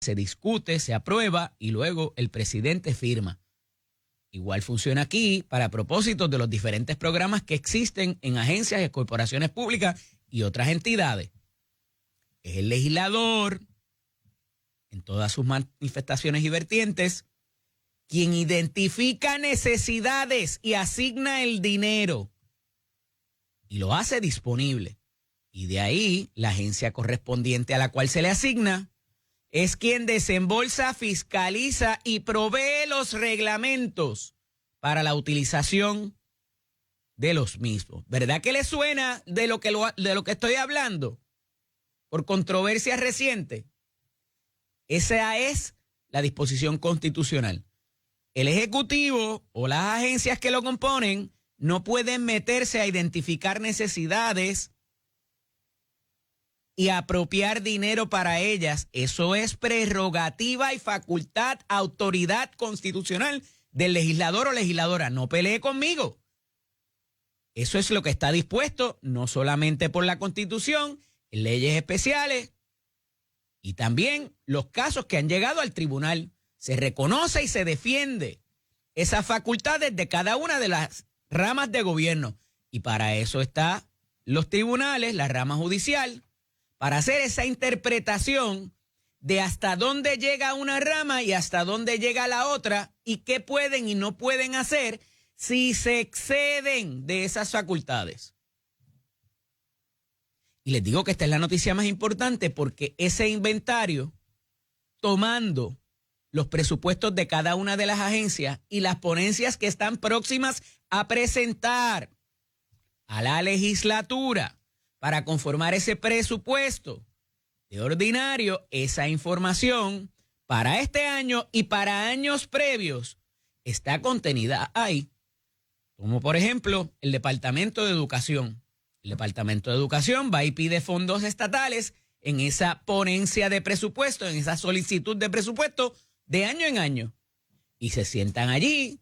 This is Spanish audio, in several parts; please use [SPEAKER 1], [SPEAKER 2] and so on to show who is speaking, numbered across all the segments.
[SPEAKER 1] se discute, se aprueba y luego el presidente firma. Igual funciona aquí para propósitos de los diferentes programas que existen en agencias y corporaciones públicas y otras entidades. Es el legislador, en todas sus manifestaciones y vertientes, quien identifica necesidades y asigna el dinero y lo hace disponible. Y de ahí, la agencia correspondiente a la cual se le asigna es quien desembolsa, fiscaliza y provee los reglamentos para la utilización de los mismos. ¿Verdad que le suena de lo que estoy hablando? Por controversia reciente. Esa es la disposición constitucional. El Ejecutivo o las agencias que lo componen no pueden meterse a identificar necesidades y apropiar dinero para ellas. Eso es prerrogativa y facultad, autoridad constitucional del legislador o legisladora. No pelee conmigo. Eso es lo que está dispuesto no solamente por la Constitución, en leyes especiales y también los casos que han llegado al tribunal. Se reconoce y se defiende esas facultades de cada una de las ramas de gobierno. Y para eso están los tribunales, la rama judicial, para hacer esa interpretación de hasta dónde llega una rama y hasta dónde llega la otra y qué pueden y no pueden hacer si se exceden de esas facultades. Y les digo que esta es la noticia más importante porque ese inventario, tomando los presupuestos de cada una de las agencias y las ponencias que están próximas a presentar a la legislatura para conformar ese presupuesto, de ordinario, esa información para este año y para años previos está contenida ahí. Como por ejemplo el Departamento de Educación. El Departamento de Educación va y pide fondos estatales en esa ponencia de presupuesto, en esa solicitud de presupuesto de año en año. Y se sientan allí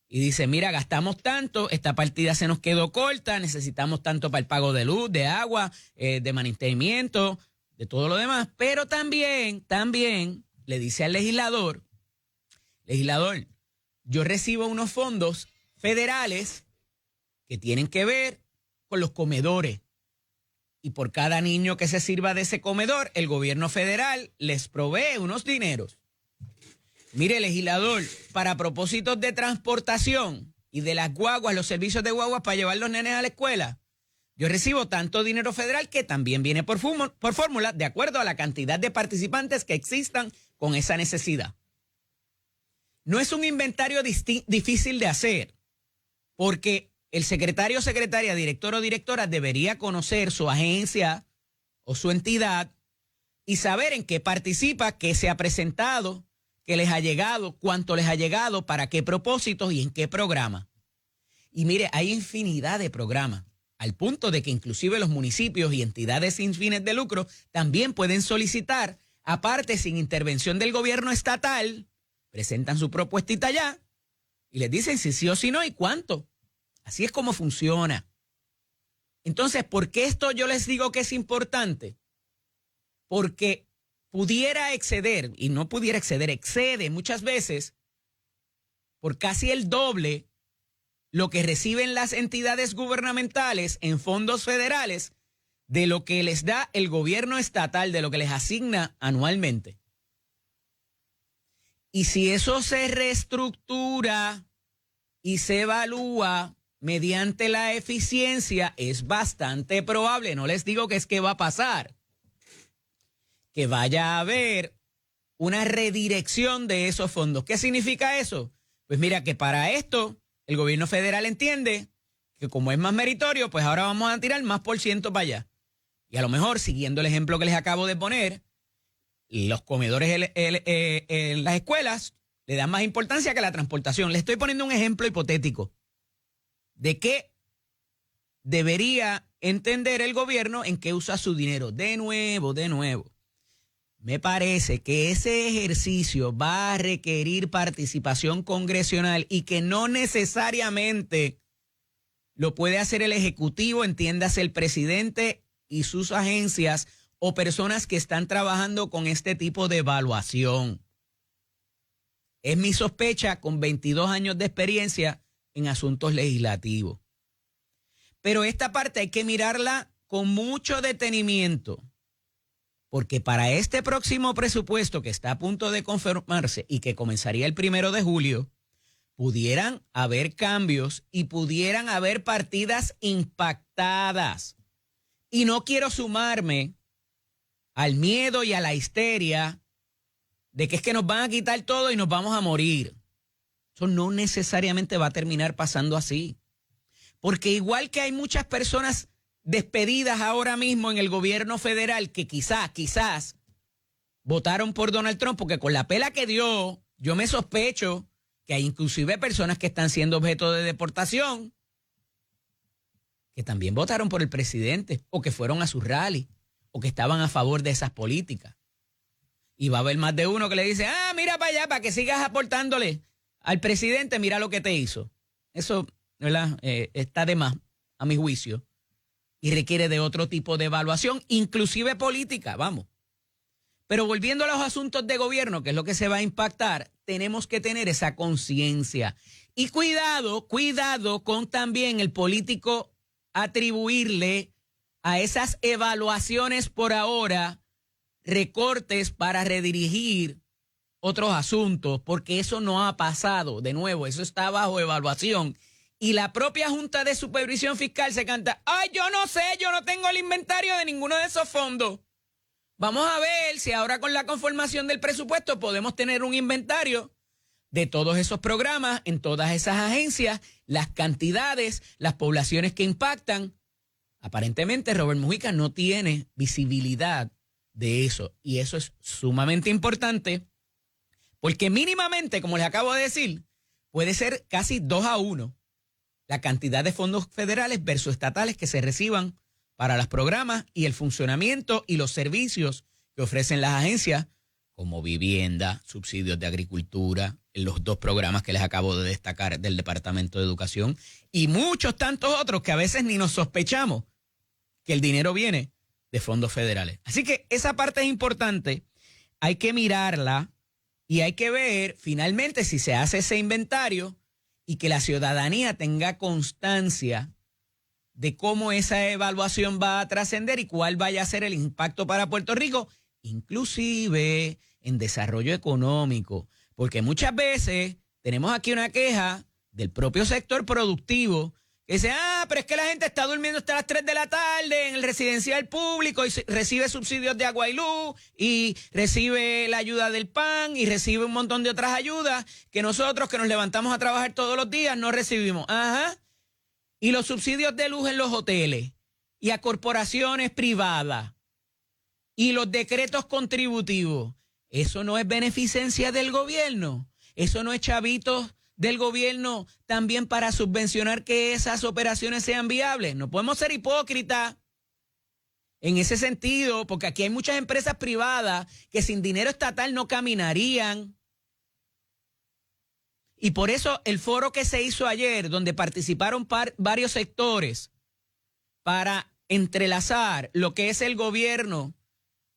[SPEAKER 1] y dicen, mira, gastamos tanto, esta partida se nos quedó corta, necesitamos tanto para el pago de luz, de agua, de mantenimiento, de todo lo demás. Pero también le dice al legislador, yo recibo unos fondos federales que tienen que ver con los comedores. Y por cada niño que se sirva de ese comedor, el gobierno federal les provee unos dineros. Mire, legislador, para propósitos de transportación y de las guaguas, los servicios de guaguas para llevar los nenes a la escuela, yo recibo tanto dinero federal que también viene por fórmula, de acuerdo a la cantidad de participantes que existan con esa necesidad. No es un inventario difícil de hacer, porque el secretario o secretaria, director o directora debería conocer su agencia o su entidad y saber en qué participa, qué se ha presentado, qué les ha llegado, cuánto les ha llegado, para qué propósitos y en qué programa. Y mire, hay infinidad de programas, al punto de que inclusive los municipios y entidades sin fines de lucro también pueden solicitar, aparte sin intervención del gobierno estatal, presentan su propuestita allá y les dicen si sí o si no y cuánto. Así es como funciona. Entonces, ¿por qué esto yo les digo que es importante? Porque pudiera exceder, y no pudiera exceder, excede muchas veces por casi el doble lo que reciben las entidades gubernamentales en fondos federales de lo que les da el gobierno estatal, de lo que les asigna anualmente. Y si eso se reestructura y se evalúa mediante la eficiencia, es bastante probable, no les digo que es que va a pasar, que vaya a haber una redirección de esos fondos. ¿Qué significa eso? Pues mira, que para esto el gobierno federal entiende que como es más meritorio, pues ahora vamos a tirar más por ciento para allá. Y a lo mejor, siguiendo el ejemplo que les acabo de poner, los comedores en las escuelas le dan más importancia que la transportación. Les estoy poniendo un ejemplo hipotético de qué debería entender el gobierno en qué usa su dinero. De nuevo, me parece que ese ejercicio va a requerir participación congresional y que no necesariamente lo puede hacer el Ejecutivo, entiéndase el presidente y sus agencias, o personas que están trabajando con este tipo de evaluación. Es mi sospecha con 22 años de experiencia en asuntos legislativos. Pero esta parte hay que mirarla con mucho detenimiento, porque para este próximo presupuesto que está a punto de conformarse y que comenzaría el 1 de julio, pudieran haber cambios y pudieran haber partidas impactadas. Y no quiero sumarme al miedo y a la histeria de que es que nos van a quitar todo y nos vamos a morir. Eso no necesariamente va a terminar pasando así. Porque igual que hay muchas personas despedidas ahora mismo en el gobierno federal que quizás votaron por Donald Trump, porque con la pela que dio, yo me sospecho que hay inclusive personas que están siendo objeto de deportación que también votaron por el presidente o que fueron a su rally o que estaban a favor de esas políticas. Y va a haber más de uno que le dice, mira para allá, para que sigas aportándole al presidente, mira lo que te hizo. Eso, ¿verdad? Está de más, a mi juicio, y requiere de otro tipo de evaluación, inclusive política, vamos. Pero volviendo a los asuntos de gobierno, que es lo que se va a impactar, tenemos que tener esa conciencia. Y cuidado con también el político atribuirle a esas evaluaciones por ahora recortes para redirigir otros asuntos, porque eso no ha pasado. De nuevo, eso está bajo evaluación. Y la propia Junta de Supervisión Fiscal se canta, yo no sé, yo no tengo el inventario de ninguno de esos fondos. Vamos a ver si ahora con la conformación del presupuesto podemos tener un inventario de todos esos programas en todas esas agencias, las cantidades, las poblaciones que impactan. Aparentemente Robert Mujica no tiene visibilidad de eso, y eso es sumamente importante porque mínimamente, como les acabo de decir, puede ser casi 2-1 la cantidad de fondos federales versus estatales que se reciban para los programas y el funcionamiento y los servicios que ofrecen las agencias, como vivienda, subsidios de agricultura, los 2 programas que les acabo de destacar del Departamento de Educación y muchos tantos otros que a veces ni nos sospechamos que el dinero viene de fondos federales. Así que esa parte es importante, hay que mirarla y hay que ver finalmente si se hace ese inventario y que la ciudadanía tenga constancia de cómo esa evaluación va a trascender y cuál vaya a ser el impacto para Puerto Rico, inclusive en desarrollo económico. Porque muchas veces tenemos aquí una queja del propio sector productivo que dice, pero es que la gente está durmiendo hasta las 3 de la tarde en el residencial público y recibe subsidios de agua y luz y recibe la ayuda del PAN y recibe un montón de otras ayudas que nosotros que nos levantamos a trabajar todos los días no recibimos. Y los subsidios de luz en los hoteles y a corporaciones privadas y los decretos contributivos. Eso no es beneficencia del gobierno. Eso no es chavitos del gobierno también para subvencionar que esas operaciones sean viables. No podemos ser hipócritas en ese sentido, porque aquí hay muchas empresas privadas que sin dinero estatal no caminarían. Y por eso el foro que se hizo ayer, donde participaron varios sectores para entrelazar lo que es el gobierno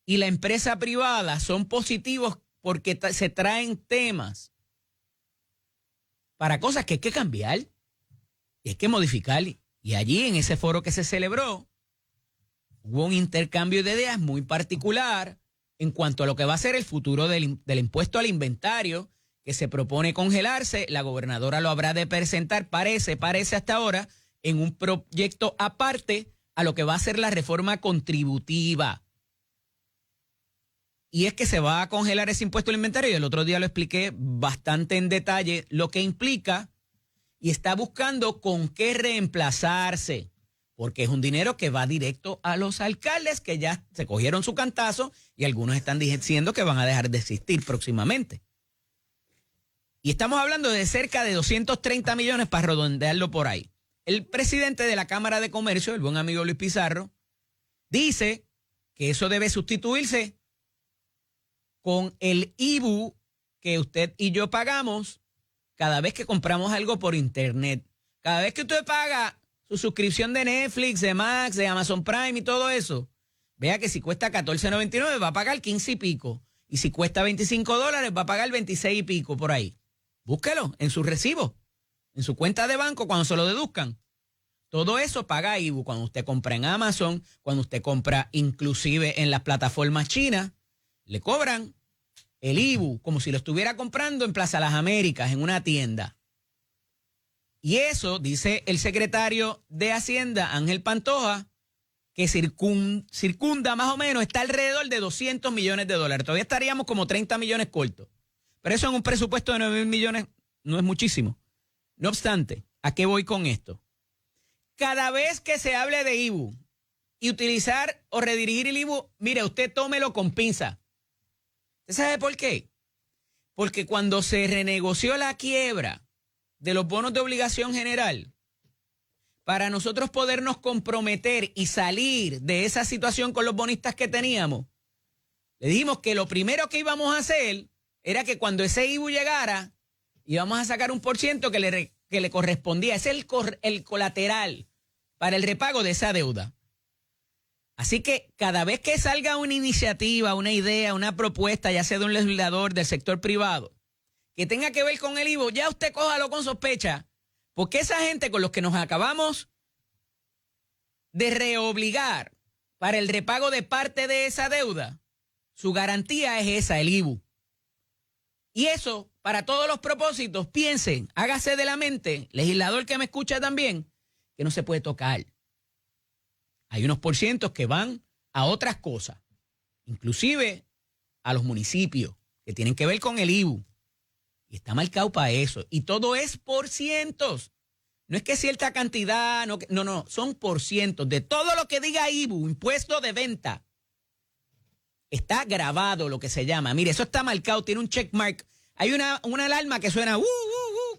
[SPEAKER 1] y la empresa privada, son positivos porque se traen temas para cosas que hay que cambiar y hay que modificar. Y allí en ese foro que se celebró hubo un intercambio de ideas muy particular en cuanto a lo que va a ser el futuro del impuesto al inventario que se propone congelarse. La gobernadora lo habrá de presentar, parece hasta ahora, en un proyecto aparte a lo que va a ser la reforma contributiva. Y es que se va a congelar ese impuesto al inventario, y el otro día lo expliqué bastante en detalle lo que implica, y está buscando con qué reemplazarse, porque es un dinero que va directo a los alcaldes que ya se cogieron su cantazo y algunos están diciendo que van a dejar de existir próximamente. Y estamos hablando de cerca de 230 millones para redondearlo por ahí. El presidente de la Cámara de Comercio, el buen amigo Luis Pizarro, dice que eso debe sustituirse con el IBU que usted y yo pagamos cada vez que compramos algo por internet. Cada vez que usted paga su suscripción de Netflix, de Max, de Amazon Prime y todo eso, vea que si cuesta $14.99 va a pagar 15 y pico. Y si cuesta $25 va a pagar 26 y pico por ahí. Búsquelo en su recibo, en su cuenta de banco cuando se lo deduzcan. Todo eso paga IBU cuando usted compra en Amazon, cuando usted compra inclusive en las plataformas chinas, le cobran el IBU como si lo estuviera comprando en Plaza Las Américas, en una tienda. Y eso, dice el secretario de Hacienda, Ángel Pantoja, que circunda más o menos, está alrededor de $200 millones. Todavía estaríamos como 30 millones cortos. Pero eso en un presupuesto de 9,000 millones no es muchísimo. No obstante, ¿a qué voy con esto? Cada vez que se hable de IBU y utilizar o redirigir el IBU, mire, usted tómelo con pinza. ¿Usted sabe por qué? Porque cuando se renegoció la quiebra de los bonos de obligación general, para nosotros podernos comprometer y salir de esa situación con los bonistas que teníamos, le dijimos que lo primero que íbamos a hacer era que cuando ese IBU llegara, íbamos a sacar un % que le correspondía. Ese es el colateral para el repago de esa deuda. Así que cada vez que salga una iniciativa, una idea, una propuesta, ya sea de un legislador del sector privado, que tenga que ver con el IVU, ya usted cójalo con sospecha, porque esa gente con los que nos acabamos de reobligar para el repago de parte de esa deuda, su garantía es esa, el IVU. Y eso, para todos los propósitos, piensen, hágase de la mente, legislador que me escucha también, que no se puede tocar. Hay unos % que van a otras cosas, inclusive a los municipios, que tienen que ver con el IVU. Y está marcado para eso. Y todo es por cientos. No es que cierta cantidad, no, son por cientos. De todo lo que diga IVU, impuesto de venta, está grabado lo que se llama. Mire, eso está marcado, tiene un checkmark. Hay una alarma que suena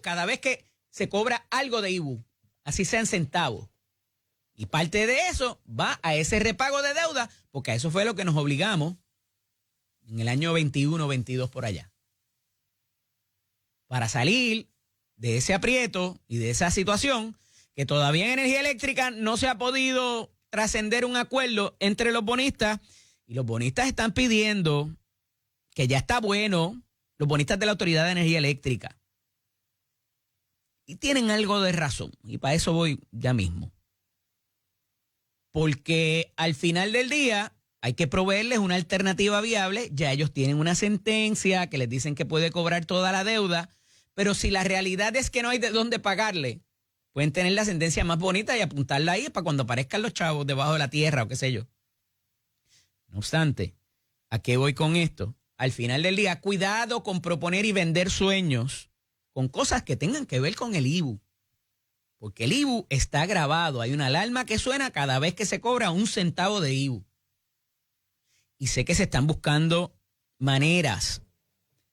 [SPEAKER 1] cada vez que se cobra algo de IVU, así sean centavos. Y parte de eso va a ese repago de deuda, porque a eso fue lo que nos obligamos en el año 21, 22 por allá. Para salir de ese aprieto y de esa situación, que todavía en energía eléctrica no se ha podido trascender un acuerdo entre los bonistas, y los bonistas están pidiendo que ya está bueno, los bonistas de la Autoridad de Energía Eléctrica. Y tienen algo de razón, y para eso voy ya mismo. Porque al final del día hay que proveerles una alternativa viable. Ya ellos tienen una sentencia que les dicen que puede cobrar toda la deuda, pero si la realidad es que no hay de dónde pagarle, pueden tener la sentencia más bonita y apuntarla ahí para cuando aparezcan los chavos debajo de la tierra o qué sé yo. No obstante, ¿a qué voy con esto? Al final del día, cuidado con proponer y vender sueños con cosas que tengan que ver con el IVU. Porque el IVU está grabado. Hay una alarma que suena cada vez que se cobra un centavo de IVU. Y sé que se están buscando maneras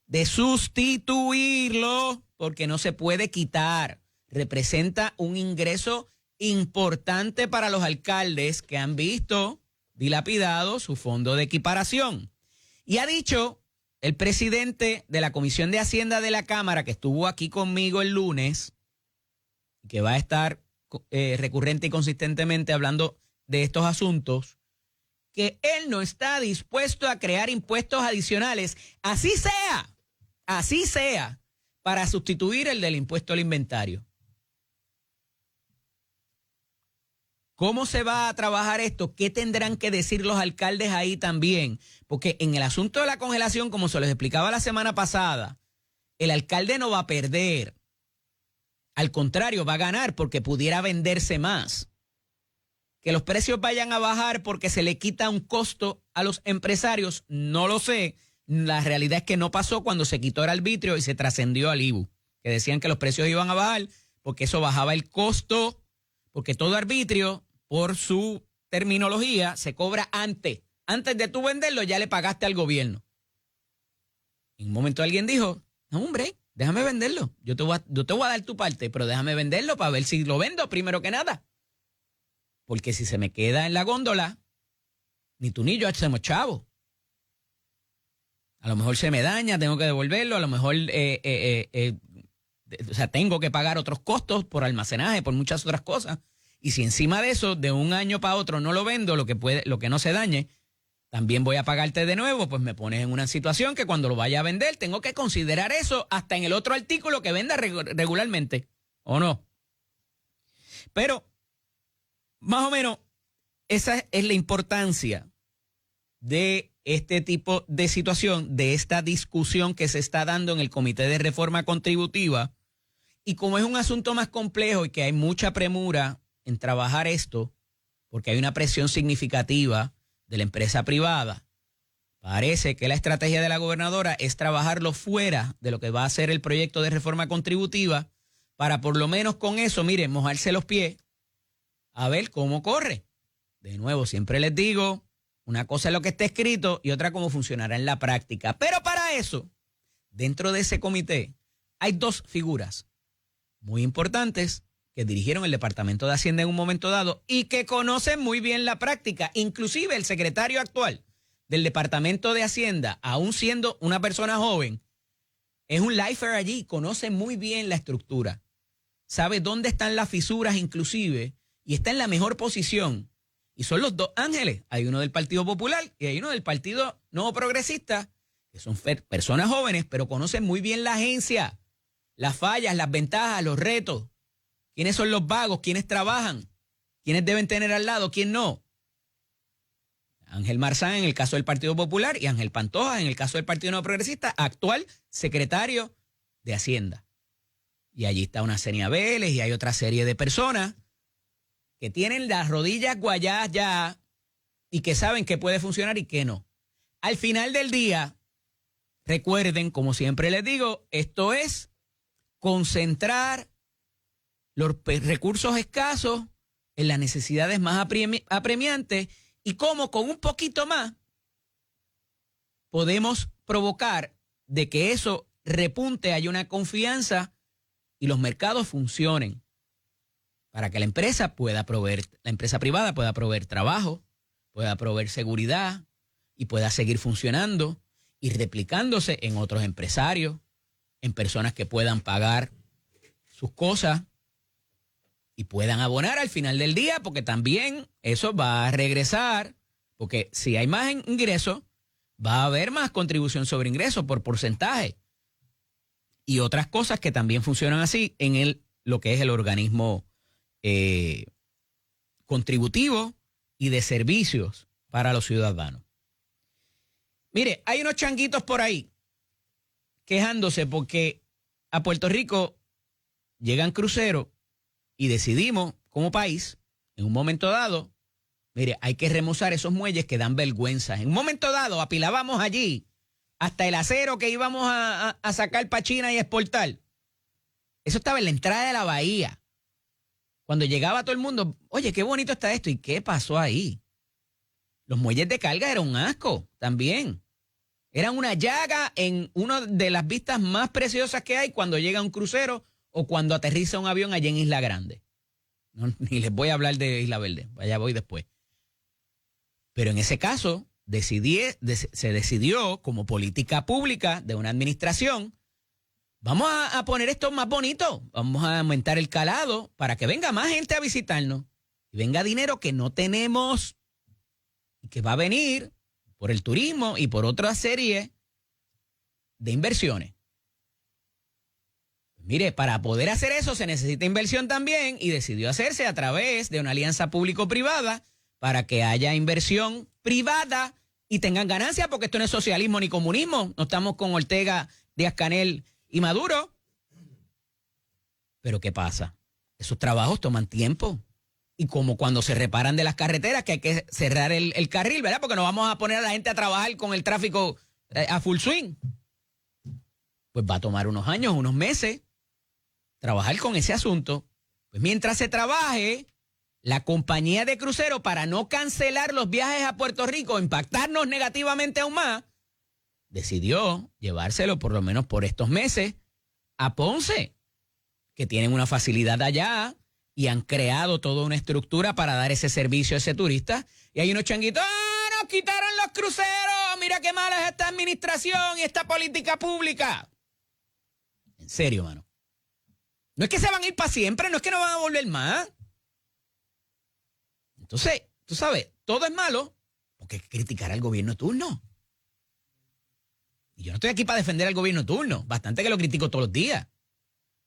[SPEAKER 1] de sustituirlo porque no se puede quitar. Representa un ingreso importante para los alcaldes que han visto dilapidado su fondo de equiparación. Y ha dicho el presidente de la Comisión de Hacienda de la Cámara, que estuvo aquí conmigo el lunes, que va a estar recurrente y consistentemente hablando de estos asuntos, que él no está dispuesto a crear impuestos adicionales, así sea, para sustituir el del impuesto al inventario. ¿Cómo se va a trabajar esto? ¿Qué tendrán que decir los alcaldes ahí también? Porque en el asunto de la congelación, como se les explicaba la semana pasada, el alcalde no va a perder. Al contrario, va a ganar porque pudiera venderse más. Que los precios vayan a bajar porque se le quita un costo a los empresarios, no lo sé. La realidad es que no pasó cuando se quitó el arbitrio y se trascendió al IVU, que decían que los precios iban a bajar porque eso bajaba el costo, porque todo arbitrio, por su terminología, se cobra antes. Antes de tú venderlo ya le pagaste al gobierno. En un momento alguien dijo, no, hombre, déjame venderlo. Yo te voy a dar tu parte, pero déjame venderlo para ver si lo vendo primero que nada. Porque si se me queda en la góndola, ni tú ni yo hacemos chavo. A lo mejor se me daña, tengo que devolverlo, a lo mejor tengo que pagar otros costos por almacenaje, por muchas otras cosas. Y si encima de eso, de un año para otro no lo vendo, lo que no se dañe, también voy a pagarte de nuevo, pues me pones en una situación que cuando lo vaya a vender tengo que considerar eso hasta en el otro artículo que venda regularmente, ¿o no? Pero, más o menos, esa es la importancia de este tipo de situación, de esta discusión que se está dando en el Comité de Reforma Contributiva. Y como es un asunto más complejo y que hay mucha premura en trabajar esto, porque hay una presión significativa de la empresa privada, parece que la estrategia de la gobernadora es trabajarlo fuera de lo que va a ser el proyecto de reforma contributiva para por lo menos con eso, miren, mojarse los pies a ver cómo corre. De nuevo, siempre les digo, una cosa es lo que está escrito y otra cómo funcionará en la práctica. Pero para eso, dentro de ese comité, hay dos figuras muy importantes que dirigieron el Departamento de Hacienda en un momento dado y que conocen muy bien la práctica. Inclusive el secretario actual del Departamento de Hacienda, aún siendo una persona joven, es un lifer allí, conoce muy bien la estructura, sabe dónde están las fisuras inclusive y está en la mejor posición. Y son los dos ángeles. Hay uno del Partido Popular y hay uno del Partido Nuevo Progresista, que son personas jóvenes, pero conocen muy bien la agencia, las fallas, las ventajas, los retos. ¿Quiénes son los vagos? ¿Quiénes trabajan? ¿Quiénes deben tener al lado? ¿Quién no? Ángel Marzán en el caso del Partido Popular y Ángel Pantoja en el caso del Partido Nuevo Progresista, actual secretario de Hacienda. Y allí está una Senia Vélez y hay otra serie de personas que tienen las rodillas guayadas ya y que saben que puede funcionar y que no. Al final del día, recuerden, como siempre les digo, esto es concentrar los recursos escasos en las necesidades más apremiantes y cómo con un poquito más podemos provocar de que eso repunte, haya una confianza y los mercados funcionen para que la empresa pueda proveer, la empresa privada pueda proveer trabajo, pueda proveer seguridad y pueda seguir funcionando y replicándose en otros empresarios, en personas que puedan pagar sus cosas y puedan abonar al final del día, porque también eso va a regresar, porque si hay más ingresos, va a haber más contribución sobre ingresos por porcentaje y otras cosas que también funcionan así en lo que es el organismo contributivo y de servicios para los ciudadanos. Mire, hay unos changuitos por ahí quejándose porque a Puerto Rico llegan cruceros y decidimos como país, en un momento dado, mire, hay que remozar esos muelles que dan vergüenza. En un momento dado apilábamos allí hasta el acero que íbamos a sacar para China y exportar. Eso estaba en la entrada de la bahía. Cuando llegaba todo el mundo, oye, qué bonito está esto. ¿Y qué pasó ahí? Los muelles de carga eran un asco también. Eran una llaga en una de las vistas más preciosas que hay cuando llega un crucero o cuando aterriza un avión allá en Isla Grande. No, ni les voy a hablar de Isla Verde, allá voy después. Pero en ese caso, se decidió como política pública de una administración, vamos a poner esto más bonito, vamos a aumentar el calado para que venga más gente a visitarnos y venga dinero que no tenemos y que va a venir por el turismo y por otra serie de inversiones. Mire, para poder hacer eso se necesita inversión también y decidió hacerse a través de una alianza público-privada para que haya inversión privada y tengan ganancias, porque esto no es socialismo ni comunismo. No estamos con Ortega, Díaz-Canel y Maduro. Pero ¿qué pasa? Esos trabajos toman tiempo. Y como cuando se reparan de las carreteras, que hay que cerrar el carril, ¿verdad? Porque no vamos a poner a la gente a trabajar con el tráfico a full swing. Pues va a tomar unos años, unos meses, trabajar con ese asunto. Pues mientras se trabaje, la compañía de crucero, para no cancelar los viajes a Puerto Rico, impactarnos negativamente aún más, decidió llevárselo por lo menos por estos meses a Ponce, que tienen una facilidad allá y han creado toda una estructura para dar ese servicio a ese turista. Y hay unos changuitos, ¡ah, nos quitaron los cruceros! ¡Mira qué mala es esta administración y esta política pública! En serio, mano. No es que se van a ir para siempre, no es que no van a volver más. Entonces, tú sabes, todo es malo Porque hay que criticar al gobierno turno. Y yo no estoy aquí para defender al gobierno turno. Bastante que lo critico todos los días.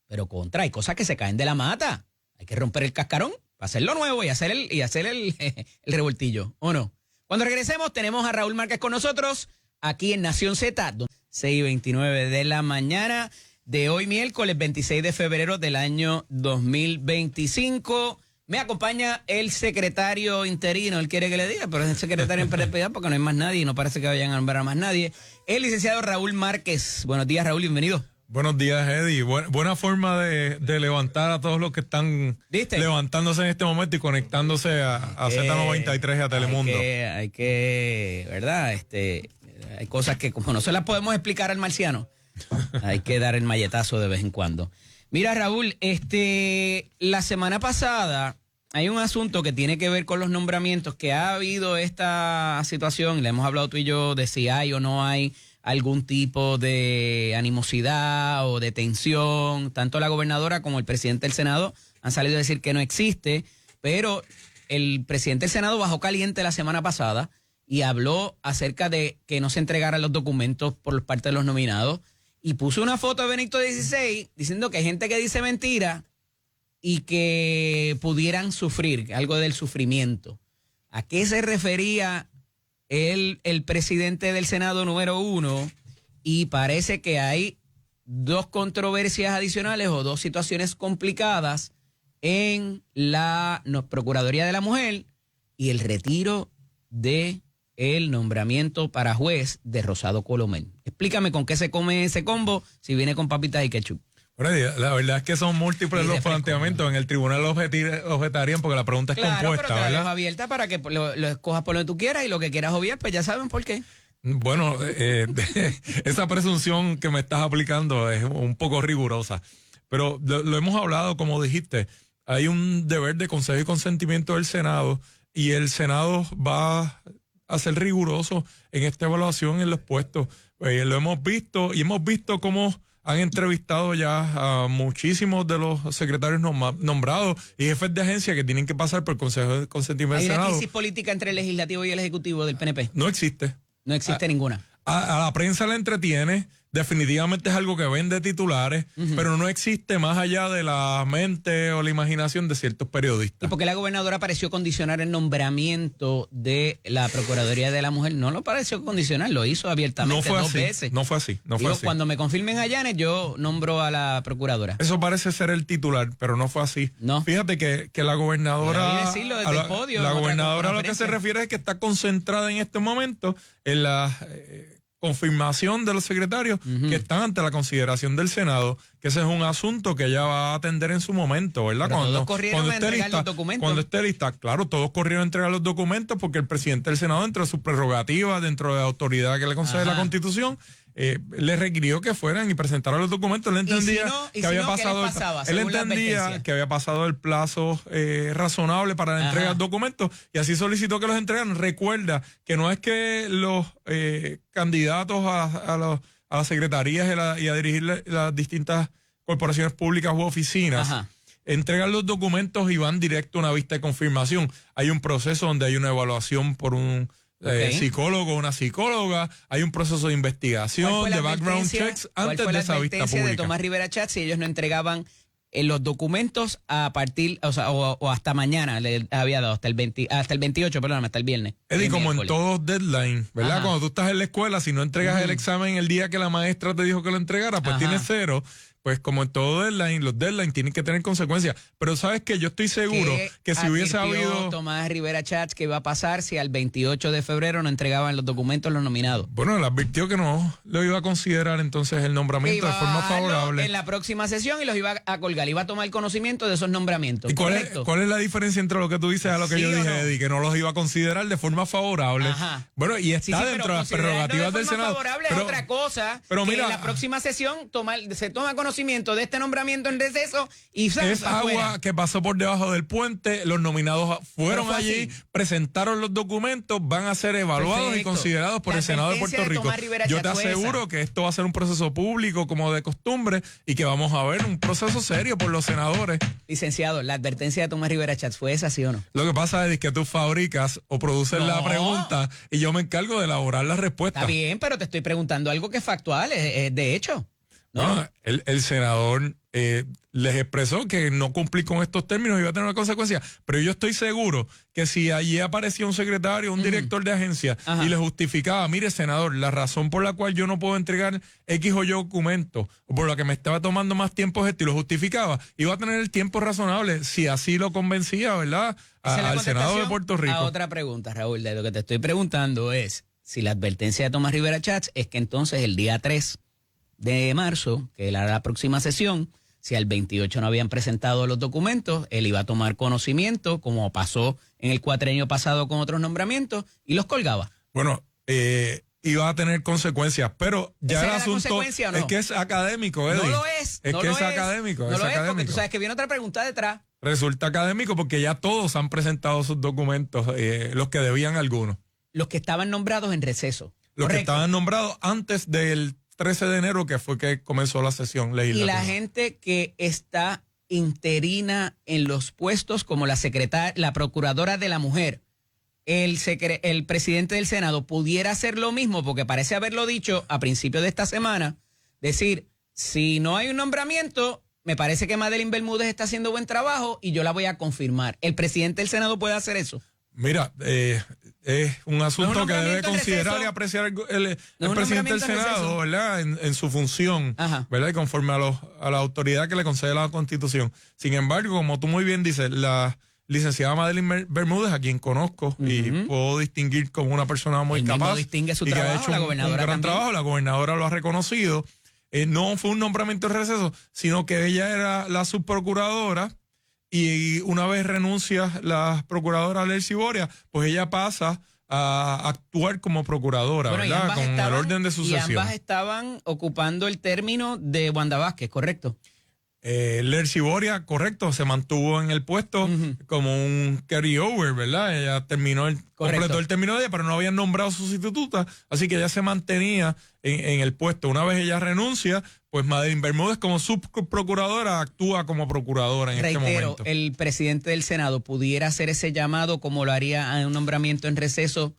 [SPEAKER 1] Pero hay cosas que se caen de la mata. Hay que romper el cascarón para hacerlo nuevo y hacer el revoltillo, ¿o no? Cuando regresemos tenemos a Raúl Márquez con nosotros aquí en Nación Z, 6:29 de la mañana de hoy miércoles 26 de febrero del año 2025. Me acompaña el secretario interino, él quiere que le diga, pero es el secretario en perpetuidad porque no hay más nadie y no parece que vayan a nombrar a más nadie. El licenciado Raúl Márquez. Buenos días, Raúl, bienvenido.
[SPEAKER 2] Buenos días, Eddie. Buena forma de levantar a todos los que están levantándose en este momento y conectándose a Z93 y a Telemundo.
[SPEAKER 1] Hay que, ¿verdad? Hay cosas que como no se las podemos explicar al marciano, hay que dar el malletazo de vez en cuando. Mira, Raúl, la semana pasada hay un asunto que tiene que ver con los nombramientos, que ha habido esta situación, le hemos hablado tú y yo de si hay o no hay algún tipo de animosidad o de tensión. Tanto la gobernadora como el presidente del Senado han salido a decir que no existe, pero el presidente del Senado bajó caliente la semana pasada y habló acerca de que no se entregaran los documentos por parte de los nominados y puso una foto de Benito XVI diciendo que hay gente que dice mentira y que pudieran sufrir, algo del sufrimiento. ¿A qué se refería el presidente del Senado número 1? Y parece que hay dos controversias adicionales o dos situaciones complicadas en la Procuraduría de la Mujer y el retiro de el nombramiento para juez de Rosado Colomé. Explícame con qué se come ese combo si viene con papitas y ketchup.
[SPEAKER 2] Bueno, la verdad es que son múltiples los planteamientos. En el tribunal objetarían porque la pregunta es compuesta,
[SPEAKER 1] pero
[SPEAKER 2] ¿verdad?
[SPEAKER 1] La dejo abierta para que lo escojas por lo que tú quieras y lo que quieras obviar, pues ya saben por qué.
[SPEAKER 2] Bueno, esa presunción que me estás aplicando es un poco rigurosa, pero lo hemos hablado, como dijiste, hay un deber de consejo y consentimiento del Senado y el Senado va a ser riguroso en esta evaluación en los puestos. Lo hemos visto y hemos visto cómo han entrevistado ya a muchísimos de los secretarios nombrados y jefes de agencia que tienen que pasar por el Consejo de Consentimiento del Senado.
[SPEAKER 1] ¿Hay una crisis política entre el Legislativo y el Ejecutivo del PNP?
[SPEAKER 2] No existe.
[SPEAKER 1] No existe ninguna.
[SPEAKER 2] A la prensa la entretiene, definitivamente es algo que vende titulares, pero no existe más allá de la mente o la imaginación de ciertos periodistas.
[SPEAKER 1] ¿Y por qué la gobernadora pareció condicionar el nombramiento de la Procuraduría de la Mujer? No lo pareció condicionar, lo hizo abiertamente dos veces.
[SPEAKER 2] No fue así.
[SPEAKER 1] Cuando me confirmen a Yanes, yo nombro a la procuradora.
[SPEAKER 2] Eso parece ser el titular, pero no fue así.
[SPEAKER 1] No.
[SPEAKER 2] Fíjate que la gobernadora...
[SPEAKER 1] La
[SPEAKER 2] gobernadora lo que se refiere es que está concentrada en este momento en la... confirmación de los secretarios que están ante la consideración del Senado, que ese es un asunto que ella va a atender en su momento, ¿verdad?
[SPEAKER 1] Todos corrieron a entregar los documentos.
[SPEAKER 2] Cuando esté lista, claro, todos corrieron a entregar los documentos porque el presidente del Senado, dentro de sus prerrogativas, dentro de la autoridad que le concede la Constitución, le requirió que fueran y presentaran los documentos. Él entendía que había pasado el plazo razonable para la entrega de documentos y así solicitó que los entregaran. Recuerda que no es que los candidatos a las secretarías y a dirigir las distintas corporaciones públicas u oficinas entregan los documentos y van directo a una vista de confirmación. Hay un proceso donde hay una evaluación por un psicólogo, una psicóloga, hay un proceso de investigación, de background checks antes de esa vista pública.
[SPEAKER 1] De Tomás Rivera Chatz si ellos no entregaban los documentos a partir, o hasta mañana le había dado, hasta el 28, perdóname, hasta el viernes.
[SPEAKER 2] Eddie, como en todos deadline, ¿verdad? Cuando tú estás en la escuela, si no entregas el examen el día que la maestra te dijo que lo entregara, pues tienes 0. Pues como en todo deadline, los deadlines tienen que tener consecuencias. Pero ¿sabes qué? Yo estoy seguro que si hubiese habido...
[SPEAKER 1] Tomás Rivera Chatz que iba a pasar si al 28 de febrero no entregaban los documentos los nominados.
[SPEAKER 2] Bueno, él advirtió que no lo iba a considerar entonces el nombramiento de forma favorable.
[SPEAKER 1] En la próxima sesión y los iba a colgar. Iba a tomar conocimiento de esos nombramientos.
[SPEAKER 2] ¿Y cuál es la diferencia entre lo que tú dices a lo que yo dije, Eddie? Que no los iba a considerar de forma favorable. Bueno, y está dentro de las prerrogativas del Senado.
[SPEAKER 1] Favorable es otra cosa.
[SPEAKER 2] Pero
[SPEAKER 1] que
[SPEAKER 2] mira,
[SPEAKER 1] en la próxima sesión se toma conocimiento conocimiento de este nombramiento en receso y
[SPEAKER 2] es agua que pasó por debajo del puente. Los nominados fueron allí, presentaron los documentos, van a ser evaluados y considerados por el Senado de Puerto Rico. Yo te aseguro que esto va a ser un proceso público como de costumbre y que vamos a ver un proceso serio por los senadores.
[SPEAKER 1] Licenciado, ¿la advertencia de Tomás Rivera Chats fue esa, sí o no?
[SPEAKER 2] Lo que pasa es que tú fabricas o produces la pregunta y yo me encargo de elaborar la respuesta.
[SPEAKER 1] Está bien, pero te estoy preguntando algo que es factual, es de hecho. ¿No?
[SPEAKER 2] Bueno, el senador les expresó que no cumplir con estos términos iba a tener una consecuencia, pero yo estoy seguro que si allí aparecía un secretario, un director de agencia y le justificaba, mire senador, la razón por la cual yo no puedo entregar X o Y documento, o por la que me estaba tomando más tiempo esto, y lo justificaba, iba a tener el tiempo razonable si así lo convencía, ¿verdad? Al Senado de Puerto Rico.
[SPEAKER 1] A otra pregunta, Raúl, de lo que te estoy preguntando es si la advertencia de Tomás Rivera Chats es que entonces el día 3 de marzo, que era la próxima sesión, si al 28 no habían presentado los documentos, él iba a tomar conocimiento, como pasó en el cuatrenio pasado con otros nombramientos, y los colgaba.
[SPEAKER 2] Bueno, iba a tener consecuencias, pero ya el asunto
[SPEAKER 1] ¿no?
[SPEAKER 2] es que es académico, Eddie.
[SPEAKER 1] No lo es.
[SPEAKER 2] Es que es académico.
[SPEAKER 1] No lo es, porque tú sabes que viene otra pregunta detrás.
[SPEAKER 2] Resulta académico porque ya todos han presentado sus documentos, los que debían algunos.
[SPEAKER 1] Los que estaban nombrados en receso.
[SPEAKER 2] Los que estaban nombrados antes del 13 de enero, que fue que comenzó la sesión legislativa.
[SPEAKER 1] Y la gente que está interina en los puestos como la procuradora de la mujer, el presidente del Senado, pudiera hacer lo mismo, porque parece haberlo dicho a principios de esta semana, decir, si no hay un nombramiento, me parece que Madeline Bermúdez está haciendo buen trabajo y yo la voy a confirmar. ¿El presidente del Senado puede hacer eso?
[SPEAKER 2] Mira, es un asunto que debe considerar y apreciar el presidente del Senado, ¿verdad? En su función, ¿verdad? Y conforme a la autoridad que le concede la Constitución. Sin embargo, como tú muy bien dices, la licenciada Madeline Bermúdez, a quien conozco y puedo distinguir como una persona muy capaz
[SPEAKER 1] distingue su
[SPEAKER 2] y
[SPEAKER 1] trabajo,
[SPEAKER 2] que ha hecho un gran trabajo, la gobernadora lo ha reconocido. No fue un nombramiento de receso, sino que ella era la subprocuradora. Y una vez renuncia la procuradora Lercy Boria, pues ella pasa a actuar como procuradora, ¿verdad? Con el orden de sucesión.
[SPEAKER 1] Y ambas estaban ocupando el término de Wanda Vázquez, ¿correcto?
[SPEAKER 2] Lercy Boria, correcto, se mantuvo en el puesto como un carryover, ¿verdad? Ella completó el término de ella, pero no habían nombrado sustituta, así que ella se mantenía en el puesto. Una vez ella renuncia, pues Madeline Bermúdez como subprocuradora actúa como procuradora en este momento.
[SPEAKER 1] El presidente del Senado pudiera hacer ese llamado como lo haría en un nombramiento en receso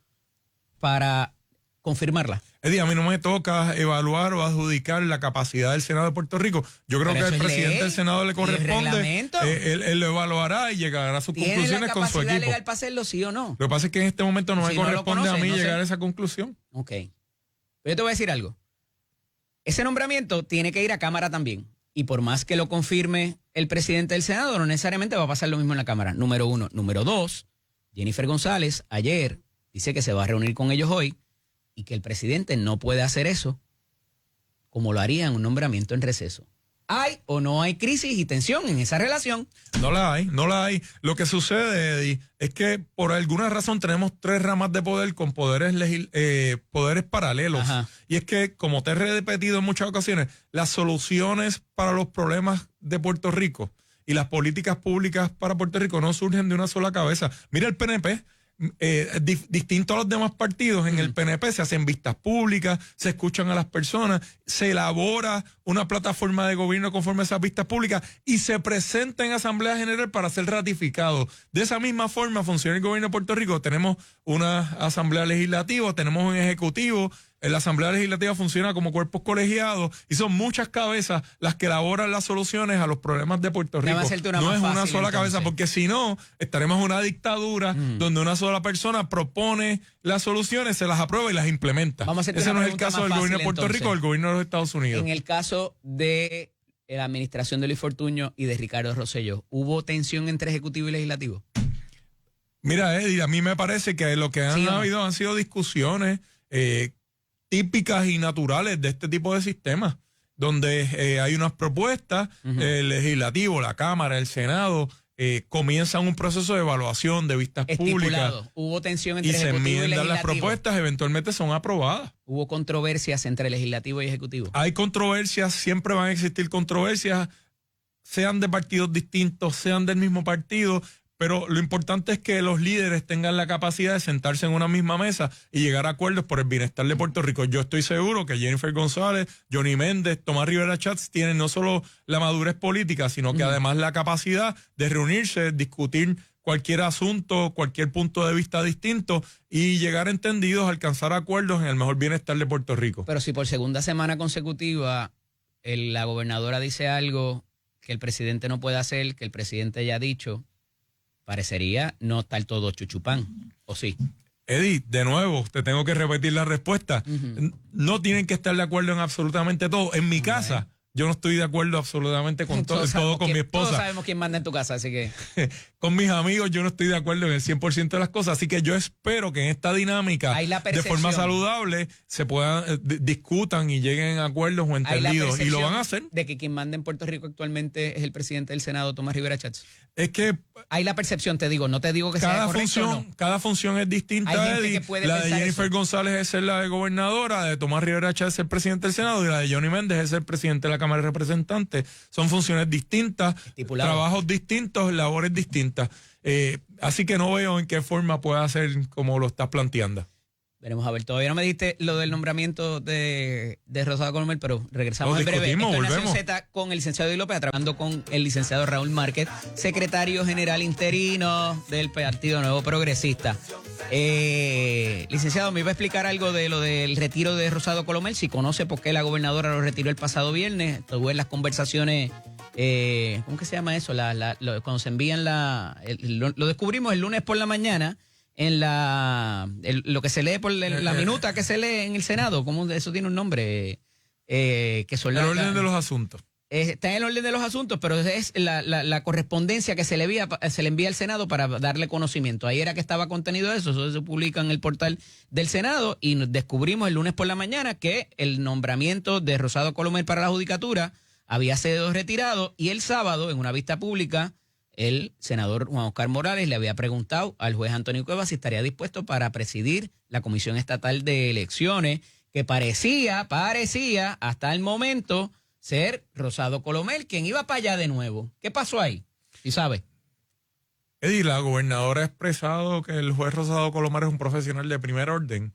[SPEAKER 1] para confirmarla.
[SPEAKER 2] Eddie, a mí no me toca evaluar o adjudicar la capacidad del Senado de Puerto Rico. Yo creo que al presidente del Senado le corresponde. Él lo evaluarva y llegará a sus conclusiones con su equipo. ¿Tiene la capacidad legal para
[SPEAKER 1] hacerlo, sí o no?
[SPEAKER 2] Lo que pasa es que en este momento no me corresponde a mí llegar a esa conclusión.
[SPEAKER 1] Ok. Pero yo te voy a decir algo. Ese nombramiento tiene que ir a Cámara también. Y por más que lo confirme el presidente del Senado, no necesariamente va a pasar lo mismo en la Cámara. Número 1. Número 2, Jennifer González ayer dice que se va a reunir con ellos hoy y que el presidente no puede hacer eso como lo haría en un nombramiento en receso. ¿Hay o no hay crisis y tensión en esa relación?
[SPEAKER 2] No la hay. Lo que sucede, Eddie, es que por alguna razón tenemos 3 ramas de poder con poderes paralelos. Y es que, como te he repetido en muchas ocasiones, las soluciones para los problemas de Puerto Rico y las políticas públicas para Puerto Rico no surgen de una sola cabeza. Mira el PNP. Distinto a los demás partidos, en el PNP se hacen vistas públicas, se escuchan a las personas, se elabora una plataforma de gobierno conforme a esas vistas públicas y se presenta en Asamblea General para ser ratificado. De esa misma forma funciona el gobierno de Puerto Rico. Tenemos una Asamblea Legislativa, tenemos un Ejecutivo. La Asamblea Legislativa funciona como cuerpos colegiados y son muchas cabezas las que elaboran las soluciones a los problemas de Puerto Rico. No es una sola cabeza, porque si no, estaremos en una dictadura donde una sola persona propone las soluciones, se las aprueba y las implementa. Ese no es el caso del gobierno de Puerto Rico o del gobierno de los Estados Unidos.
[SPEAKER 1] En el caso de la administración de Luis Fortuño y de Ricardo Rosselló, ¿hubo tensión entre Ejecutivo y Legislativo?
[SPEAKER 2] Mira, Eddie, a mí me parece que lo que han sido discusiones típicas y naturales de este tipo de sistemas, donde hay unas propuestas, el legislativo, la Cámara, el Senado, comienzan un proceso de evaluación, de vistas públicas.
[SPEAKER 1] Hubo tensión entre
[SPEAKER 2] y se
[SPEAKER 1] Ejecutivo y
[SPEAKER 2] enmiendan
[SPEAKER 1] Legislativo.
[SPEAKER 2] las propuestas, eventualmente son aprobadas.
[SPEAKER 1] Hubo controversias entre Legislativo y Ejecutivo.
[SPEAKER 2] Hay controversias, siempre van a existir controversias, sean de partidos distintos, sean del mismo partido, pero lo importante es que los líderes tengan la capacidad de sentarse en una misma mesa y llegar a acuerdos por el bienestar de Puerto Rico. Yo estoy seguro que Jennifer González, Johnny Méndez, Tomás Rivera Chats tienen no solo la madurez política, sino que además la capacidad de reunirse, discutir cualquier asunto, cualquier punto de vista distinto y llegar entendidos, alcanzar acuerdos en el mejor bienestar de Puerto Rico.
[SPEAKER 1] Pero si por segunda semana consecutiva la gobernadora dice algo que el presidente no puede hacer, que el presidente ya ha dicho, parecería no estar todo chuchupán, ¿o sí?
[SPEAKER 2] Eddie, de nuevo, te tengo que repetir la respuesta. No tienen que estar de acuerdo en absolutamente todo. En mi casa, yo no estoy de acuerdo absolutamente con todo con mi esposa.
[SPEAKER 1] Todos sabemos quién manda en tu casa, así que...
[SPEAKER 2] Con mis amigos yo no estoy de acuerdo en el 100% de las cosas, así que yo espero que en esta dinámica, de forma saludable, se puedan, discutan y lleguen a acuerdos o entendidos, y lo van a hacer.
[SPEAKER 1] De que quien manda en Puerto Rico actualmente es el presidente del Senado, Tomás Rivera Chats.
[SPEAKER 2] Es que
[SPEAKER 1] hay la percepción, te digo, no te digo que sea correcto o no.
[SPEAKER 2] Cada función es distinta, Eddie. La de Jennifer González es ser la de gobernadora, la de Tomás Rivera Chats es ser presidente del Senado y la de Johnny Méndez es ser presidente de la Cámara de Representantes. Son funciones distintas, trabajos distintos, labores distintas. Así que no veo en qué forma pueda ser como lo estás planteando.
[SPEAKER 1] Veremos a ver, todavía no me diste lo del nombramiento de Rosado Colomel, pero regresamos en breve. Esto es Nación Z con el licenciado Eddie López, trabajando con el licenciado Raúl Márquez, secretario general interino del Partido Nuevo Progresista. Licenciado, me iba a explicar algo de lo del retiro de Rosado Colomel, si conoce por qué la gobernadora lo retiró el pasado viernes. Tuve las conversaciones, ¿cómo que se llama eso? Cuando se envían lo descubrimos el lunes por la mañana. En lo que se lee por la minuta que se lee en el Senado, ¿cómo eso tiene un nombre? Que son
[SPEAKER 2] el orden de los asuntos.
[SPEAKER 1] Está en el orden de los asuntos, pero es la correspondencia que se le envía al Senado para darle conocimiento. Ahí era que estaba contenido eso se publica en el portal del Senado y descubrimos el lunes por la mañana que el nombramiento de Rosado Colomel para la judicatura había sido retirado y el sábado, en una vista pública, el senador Juan Oscar Morales le había preguntado al juez Antonio Cuevas si estaría dispuesto para presidir la Comisión Estatal de Elecciones, que parecía hasta el momento ser Rosado Colomel, quien iba para allá de nuevo. ¿Qué pasó ahí? ¿Sí sabe?
[SPEAKER 2] Eddie, la gobernadora ha expresado que el juez Rosado Colomel es un profesional de primer orden.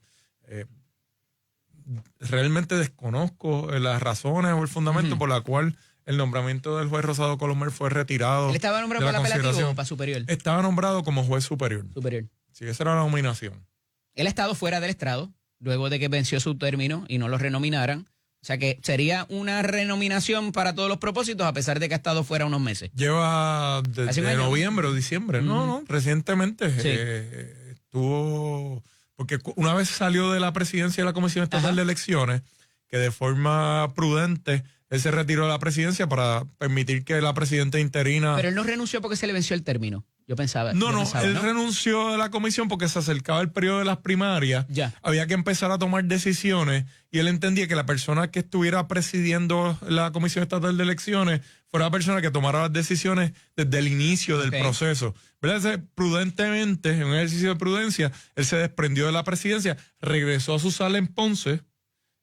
[SPEAKER 2] Realmente desconozco las razones o el fundamento por la cual el nombramiento del juez Rosado Colomel fue retirado.
[SPEAKER 1] ¿Él estaba nombrado para apelativo o para superior?
[SPEAKER 2] Estaba nombrado como juez superior.
[SPEAKER 1] Superior.
[SPEAKER 2] Sí, esa era la nominación.
[SPEAKER 1] Él ha estado fuera del estrado luego de que venció su término y no lo renominaran. O sea que sería una renominación para todos los propósitos a pesar de que ha estado fuera unos meses.
[SPEAKER 2] Lleva desde noviembre o diciembre. No, recientemente. Sí. Estuvo... Porque una vez salió de la presidencia de la Comisión Estatal de Elecciones, que de forma prudente él se retiró de la presidencia para permitir que la presidenta interina...
[SPEAKER 1] Pero él no renunció porque se le venció el término. Yo pensaba.
[SPEAKER 2] No, él renunció de la comisión porque se acercaba el periodo de las primarias.
[SPEAKER 1] Ya.
[SPEAKER 2] Había que empezar a tomar decisiones y él entendía que la persona que estuviera presidiendo la Comisión Estatal de Elecciones fuera la persona que tomara las decisiones desde el inicio del proceso. ¿Verdad? Prudentemente, en un ejercicio de prudencia, él se desprendió de la presidencia, regresó a su sala en Ponce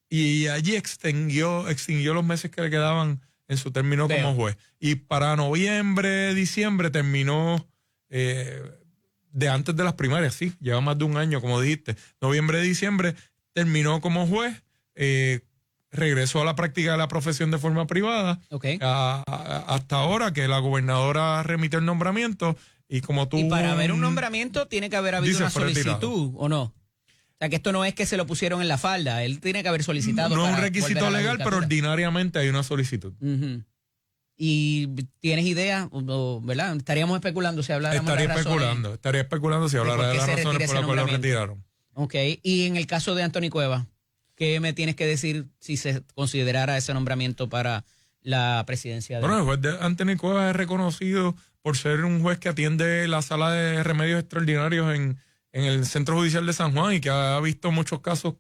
[SPEAKER 2] y allí extinguió los meses que le quedaban en su término como juez. Y para noviembre, diciembre terminó... de antes de las primarias, sí, lleva más de un año, como dijiste. Noviembre, diciembre, terminó como juez, regresó a la práctica de la profesión de forma privada, hasta ahora que la gobernadora remite el nombramiento, y como tú...
[SPEAKER 1] Y para haber un nombramiento tiene que haber habido una solicitud, ¿o no? O sea, que esto no es que se lo pusieron en la falda, él tiene que haber solicitado.
[SPEAKER 2] No es un requisito legal, pero ordinariamente hay una solicitud.
[SPEAKER 1] ¿Y tienes idea, verdad? Estaríamos especulando si habláramos de las razones.
[SPEAKER 2] Estaría especulando si hablara de las razones por las cuales lo retiraron.
[SPEAKER 1] Ok, y en el caso de Anthony Cuevas, ¿qué me tienes que decir si se considerara ese nombramiento para la presidencia?
[SPEAKER 2] Bueno, el juez de Anthony Cuevas es reconocido por ser un juez que atiende la sala de remedios extraordinarios en el Centro Judicial de San Juan y que ha visto muchos casos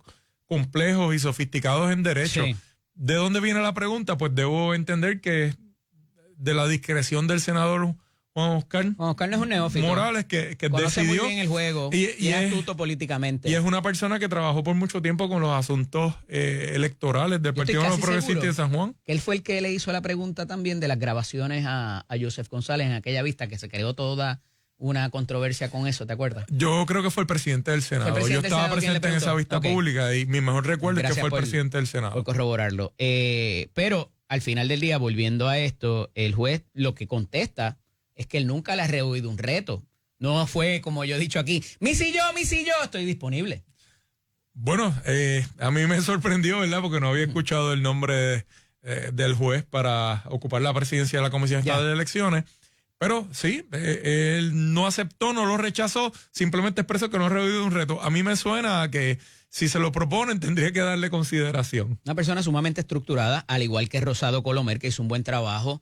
[SPEAKER 2] complejos y sofisticados en derecho. Sí. ¿De dónde viene la pregunta? Pues debo entender que de la discreción del senador Juan Oscar
[SPEAKER 1] no es un neófito.
[SPEAKER 2] Morales, que
[SPEAKER 1] conoce
[SPEAKER 2] decidió.
[SPEAKER 1] muy bien el juego y es astuto políticamente.
[SPEAKER 2] Y es una persona que trabajó por mucho tiempo con los asuntos electorales del Partido Nuevo Progresista de San Juan.
[SPEAKER 1] Que él fue el que le hizo la pregunta también de las grabaciones a Joseph González en aquella vista, que se creó toda una controversia con eso, ¿te acuerdas?
[SPEAKER 2] Yo creo que fue el presidente del Senado. Yo estaba presente en esa vista pública y mi mejor recuerdo es que fue el presidente del Senado.
[SPEAKER 1] Por corroborarlo. Pero al final del día, volviendo a esto, el juez lo que contesta es que él nunca le ha rehuido un reto. No fue, como yo he dicho aquí, mi sillo, estoy disponible.
[SPEAKER 2] Bueno, a mí me sorprendió, ¿verdad? Porque no había escuchado el nombre del juez para ocupar la presidencia de la Comisión Estatal de Elecciones. Pero sí, él no aceptó, no lo rechazó, simplemente expresó que no ha rehuido un reto. A mí me suena a que si se lo proponen tendría que darle consideración.
[SPEAKER 1] Una persona sumamente estructurada, al igual que Rosado Colomer, que hizo un buen trabajo.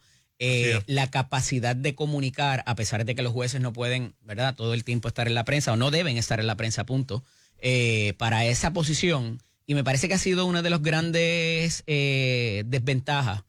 [SPEAKER 1] La capacidad de comunicar, a pesar de que los jueces no pueden, ¿verdad?, todo el tiempo estar en la prensa o no deben estar en la prensa, punto, para esa posición. Y me parece que ha sido una de las grandes desventajas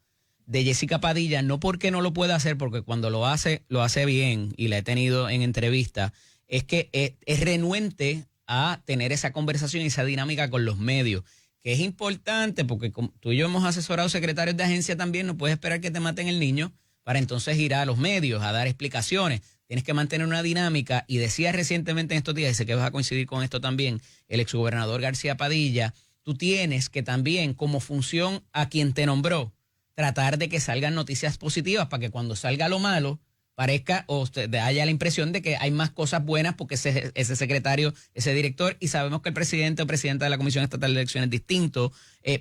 [SPEAKER 1] de Jessica Padilla, no porque no lo pueda hacer, porque cuando lo hace bien, y la he tenido en entrevista, es que es renuente a tener esa conversación y esa dinámica con los medios, que es importante porque como tú y yo hemos asesorado secretarios de agencia también, no puedes esperar que te maten el niño para entonces ir a los medios a dar explicaciones. Tienes que mantener una dinámica, y decía recientemente en estos días, y sé que vas a coincidir con esto también, el exgobernador García Padilla, tú tienes que también, como función a quien te nombró, tratar de que salgan noticias positivas para que cuando salga lo malo parezca o haya la impresión de que hay más cosas buenas porque ese secretario, ese director, y sabemos que el presidente o presidenta de la Comisión Estatal de Elecciones es distinto,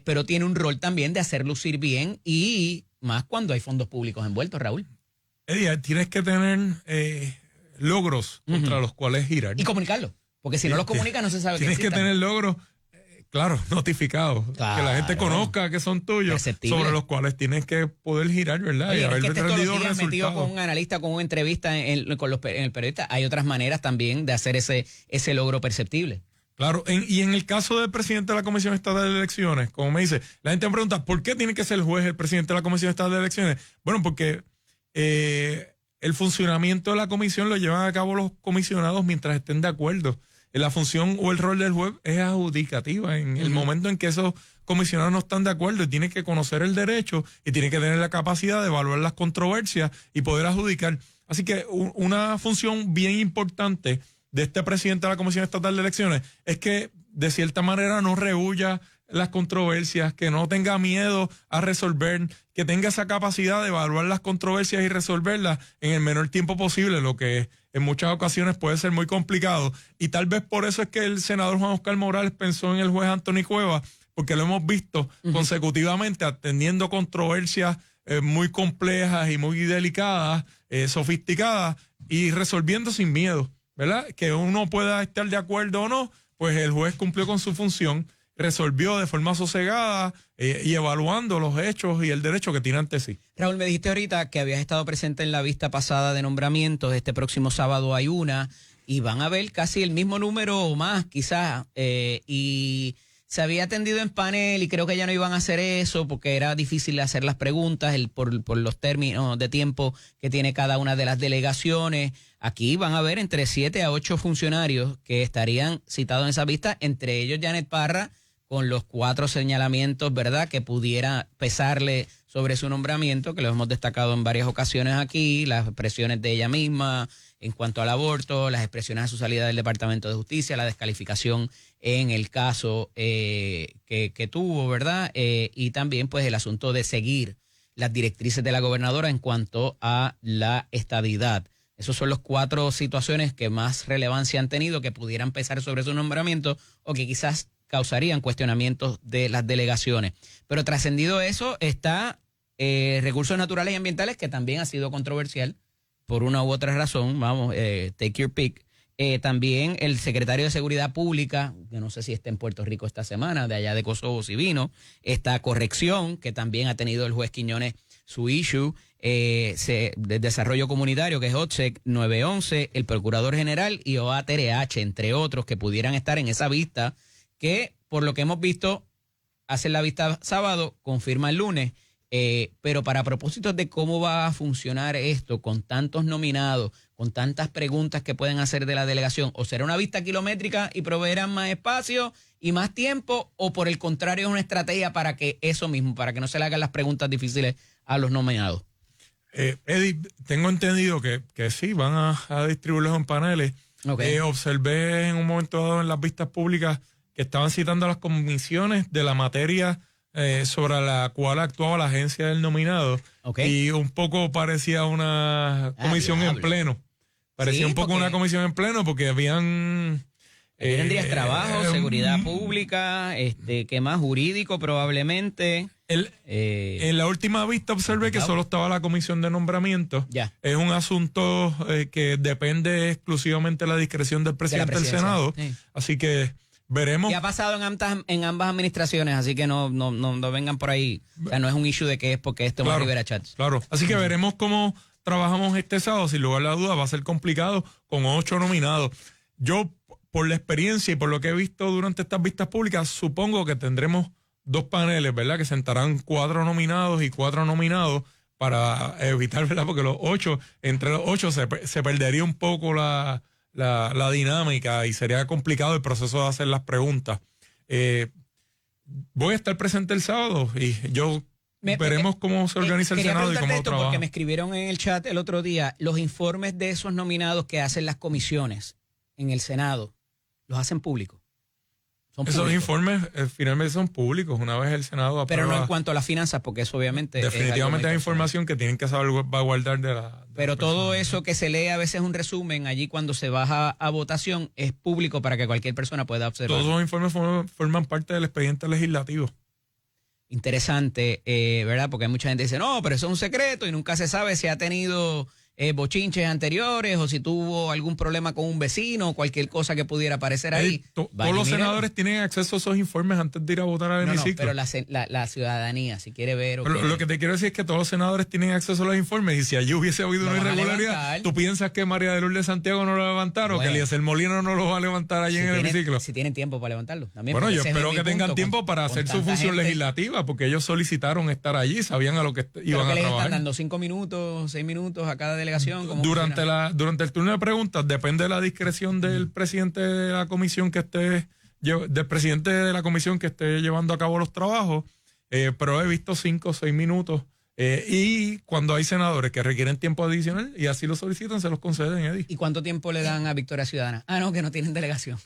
[SPEAKER 1] pero tiene un rol también de hacer lucir bien, y más cuando hay fondos públicos envueltos, Raúl.
[SPEAKER 2] Eddie, tienes que tener logros contra los cuales girar.
[SPEAKER 1] Y comunicarlo, porque si no los comunicas no se sabe que
[SPEAKER 2] tienes que tener logros. Claro, notificados. Claro. Que la gente conozca que son tuyos, sobre los cuales tienes que poder girar, ¿verdad?
[SPEAKER 1] Oye,
[SPEAKER 2] y haber
[SPEAKER 1] rendido resultados. Metido con un analista, con una entrevista en el periodista. Hay otras maneras también de hacer ese logro perceptible.
[SPEAKER 2] Claro, y en el caso del presidente de la Comisión Estatal de Elecciones, como me dice, la gente me pregunta, ¿por qué tiene que ser el juez el presidente de la Comisión Estatal de Elecciones? Bueno, porque el funcionamiento de la comisión lo llevan a cabo los comisionados mientras estén de acuerdo. La función o el rol del juez es adjudicativa en el momento en que esos comisionados no están de acuerdo, y tiene que conocer el derecho y tiene que tener la capacidad de evaluar las controversias y poder adjudicar. Así que una función bien importante de este presidente de la Comisión Estatal de Elecciones es que de cierta manera no rehuya las controversias, que no tenga miedo a resolver, que tenga esa capacidad de evaluar las controversias y resolverlas en el menor tiempo posible, lo que en muchas ocasiones puede ser muy complicado. Y tal vez por eso es que el senador Juan Oscar Morales pensó en el juez Anthony Cuevas, porque lo hemos visto consecutivamente atendiendo controversias muy complejas y muy delicadas, sofisticadas, y resolviendo sin miedo, ¿verdad? Que uno pueda estar de acuerdo o no, pues el juez cumplió con su función, resolvió de forma sosegada y evaluando los hechos y el derecho que tiene ante sí.
[SPEAKER 1] Raúl, me dijiste ahorita que habías estado presente en la vista pasada de nombramientos. Este próximo sábado hay una, y van a ver casi el mismo número o más quizás, y se había atendido en panel, y creo que ya no iban a hacer eso porque era difícil hacer las preguntas por los términos de tiempo que tiene cada una de las delegaciones. Aquí van a ver entre 7 a 8 funcionarios que estarían citados en esa vista, entre ellos Janet Parra, con los 4 señalamientos, ¿verdad?, que pudiera pesarle sobre su nombramiento, que lo hemos destacado en varias ocasiones aquí, las expresiones de ella misma en cuanto al aborto, las expresiones a su salida del Departamento de Justicia, la descalificación en el caso que tuvo, ¿verdad? Y también pues el asunto de seguir las directrices de la gobernadora en cuanto a la estadidad. Esos son los 4 situaciones que más relevancia han tenido, que pudieran pesar sobre su nombramiento o que quizás causarían cuestionamientos de las delegaciones. Pero trascendido eso está recursos naturales y ambientales, que también ha sido controversial por una u otra razón. Vamos, take your pick. También el secretario de Seguridad Pública, que no sé si está en Puerto Rico esta semana, de allá de Kosovo si vino. Esta corrección, que también ha tenido el juez Quiñones su issue. De Desarrollo Comunitario, que es OTSEC 911, el Procurador General y OATRH, entre otros, que pudieran estar en esa vista, que por lo que hemos visto hacen la vista sábado, confirma el lunes, Pero para propósitos de cómo va a funcionar esto con tantos nominados, con tantas preguntas que pueden hacer de la delegación, o será una vista kilométrica y proveerán más espacio y más tiempo, o por el contrario es una estrategia para que eso mismo, para que no se le hagan las preguntas difíciles a los nominados.
[SPEAKER 2] Eddie, tengo entendido que sí, van a distribuirlos en paneles.
[SPEAKER 1] Okay.
[SPEAKER 2] Observé en un momento dado en las vistas públicas que estaban citando a las comisiones de la materia sobre la cual actuaba la agencia del nominado.
[SPEAKER 1] Okay.
[SPEAKER 2] Y un poco parecía una comisión en pleno. Parecía un poco una comisión en pleno porque habían...
[SPEAKER 1] tendrías trabajo, seguridad pública, ¿qué más? Jurídico probablemente.
[SPEAKER 2] En la última vista observé que solo estaba la comisión de nombramiento.
[SPEAKER 1] Ya.
[SPEAKER 2] Es un asunto que depende exclusivamente de la discreción del presidente del Senado. Sí. Así que veremos.
[SPEAKER 1] Y ha pasado en ambas administraciones, así que no vengan por ahí. O sea, no es un issue de que es porque esto Tomás Rivera Chats.
[SPEAKER 2] Claro, así que veremos cómo trabajamos este sábado. Sin lugar a la duda va a ser complicado con 8 nominados. Yo, por la experiencia y por lo que he visto durante estas vistas públicas, supongo que tendremos 2 paneles, ¿verdad? Que sentarán 4 nominados y 4 nominados para evitar, ¿verdad? Porque entre los 8 se perdería un poco la dinámica y sería complicado el proceso de hacer las preguntas. Voy a estar presente el sábado y veremos cómo se organiza el Senado y cómo trabaja.
[SPEAKER 1] Porque me escribieron en el chat el otro día los informes de esos nominados que hacen las comisiones en el Senado. Los hacen públicos.
[SPEAKER 2] Esos informes finalmente son públicos una vez el Senado aprueba.
[SPEAKER 1] Pero no en cuanto a las finanzas, porque eso obviamente...
[SPEAKER 2] Definitivamente hay información que tienen que saber guardar de la...
[SPEAKER 1] Pero todo eso que se lee a veces un resumen, allí cuando se baja a votación, es público para que cualquier persona pueda observar.
[SPEAKER 2] Todos los informes forman parte del expediente legislativo.
[SPEAKER 1] Interesante, ¿verdad? Porque hay mucha gente que dice, no, pero eso es un secreto y nunca se sabe si ha tenido... bochinches anteriores o si tuvo algún problema con un vecino o cualquier cosa que pudiera aparecer ahí.
[SPEAKER 2] Todos los senadores tienen acceso a esos informes antes de ir a votar al hemiciclo.
[SPEAKER 1] No, pero la ciudadanía, si quiere ver...
[SPEAKER 2] Lo que te quiero decir es que todos los senadores tienen acceso a los informes y si allí hubiese habido una irregularidad, ¿tú piensas que María de Lourdes Santiago no lo va a levantar o que Eliezer Molina no lo va a levantar allí en el hemiciclo?
[SPEAKER 1] Si tienen tiempo para levantarlo. También
[SPEAKER 2] bueno, yo espero que tengan tiempo para hacer su función legislativa porque ellos solicitaron estar allí, sabían a lo que iban a trabajar. ¿Les
[SPEAKER 1] están dando 5 minutos, 6 minutos a cada delegación?
[SPEAKER 2] Durante el turno de preguntas depende de la discreción del presidente de la comisión que esté llevando a cabo los trabajos, pero he visto 5 o 6 minutos y cuando hay senadores que requieren tiempo adicional y así lo solicitan, se los conceden, Eddie.
[SPEAKER 1] ¿Y cuánto tiempo le dan a Victoria Ciudadana? No, que no tienen delegación.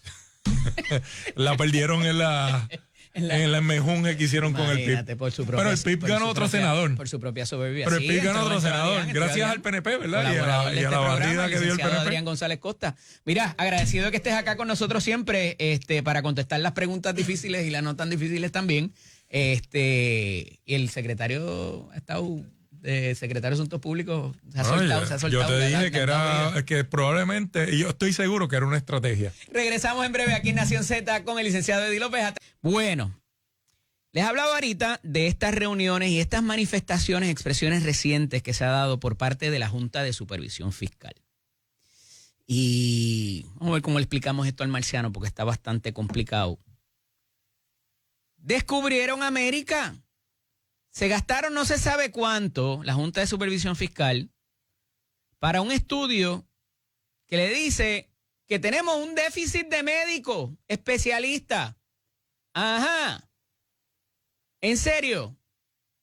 [SPEAKER 2] La perdieron en el mejunje que hicieron con el PIB. Pero el PIB ganó otro senador.
[SPEAKER 1] Por su propia soberbia.
[SPEAKER 2] Pero el PIB ganó otro senador. Gracias al PNP, ¿verdad? Y a la barrida que dio el PNP.
[SPEAKER 1] Adrián González Costa. Mira, agradecido que estés acá con nosotros siempre para contestar las preguntas difíciles y las no tan difíciles también. Y el secretario ha estado... secretario de Asuntos Públicos se ha soltado.
[SPEAKER 2] Yo te dije que probablemente, y yo estoy seguro que era una estrategia.
[SPEAKER 1] Regresamos en breve aquí en Nación Z con el licenciado Eddie López. Bueno, les hablaba ahorita de estas reuniones y estas manifestaciones, expresiones recientes que se ha dado por parte de la Junta de Supervisión Fiscal. Y vamos a ver cómo le explicamos esto al marciano porque está bastante complicado. Descubrieron América. Se gastaron no se sabe cuánto, la Junta de Supervisión Fiscal, para un estudio que le dice que tenemos un déficit de médicos especialistas. Ajá. ¿En serio?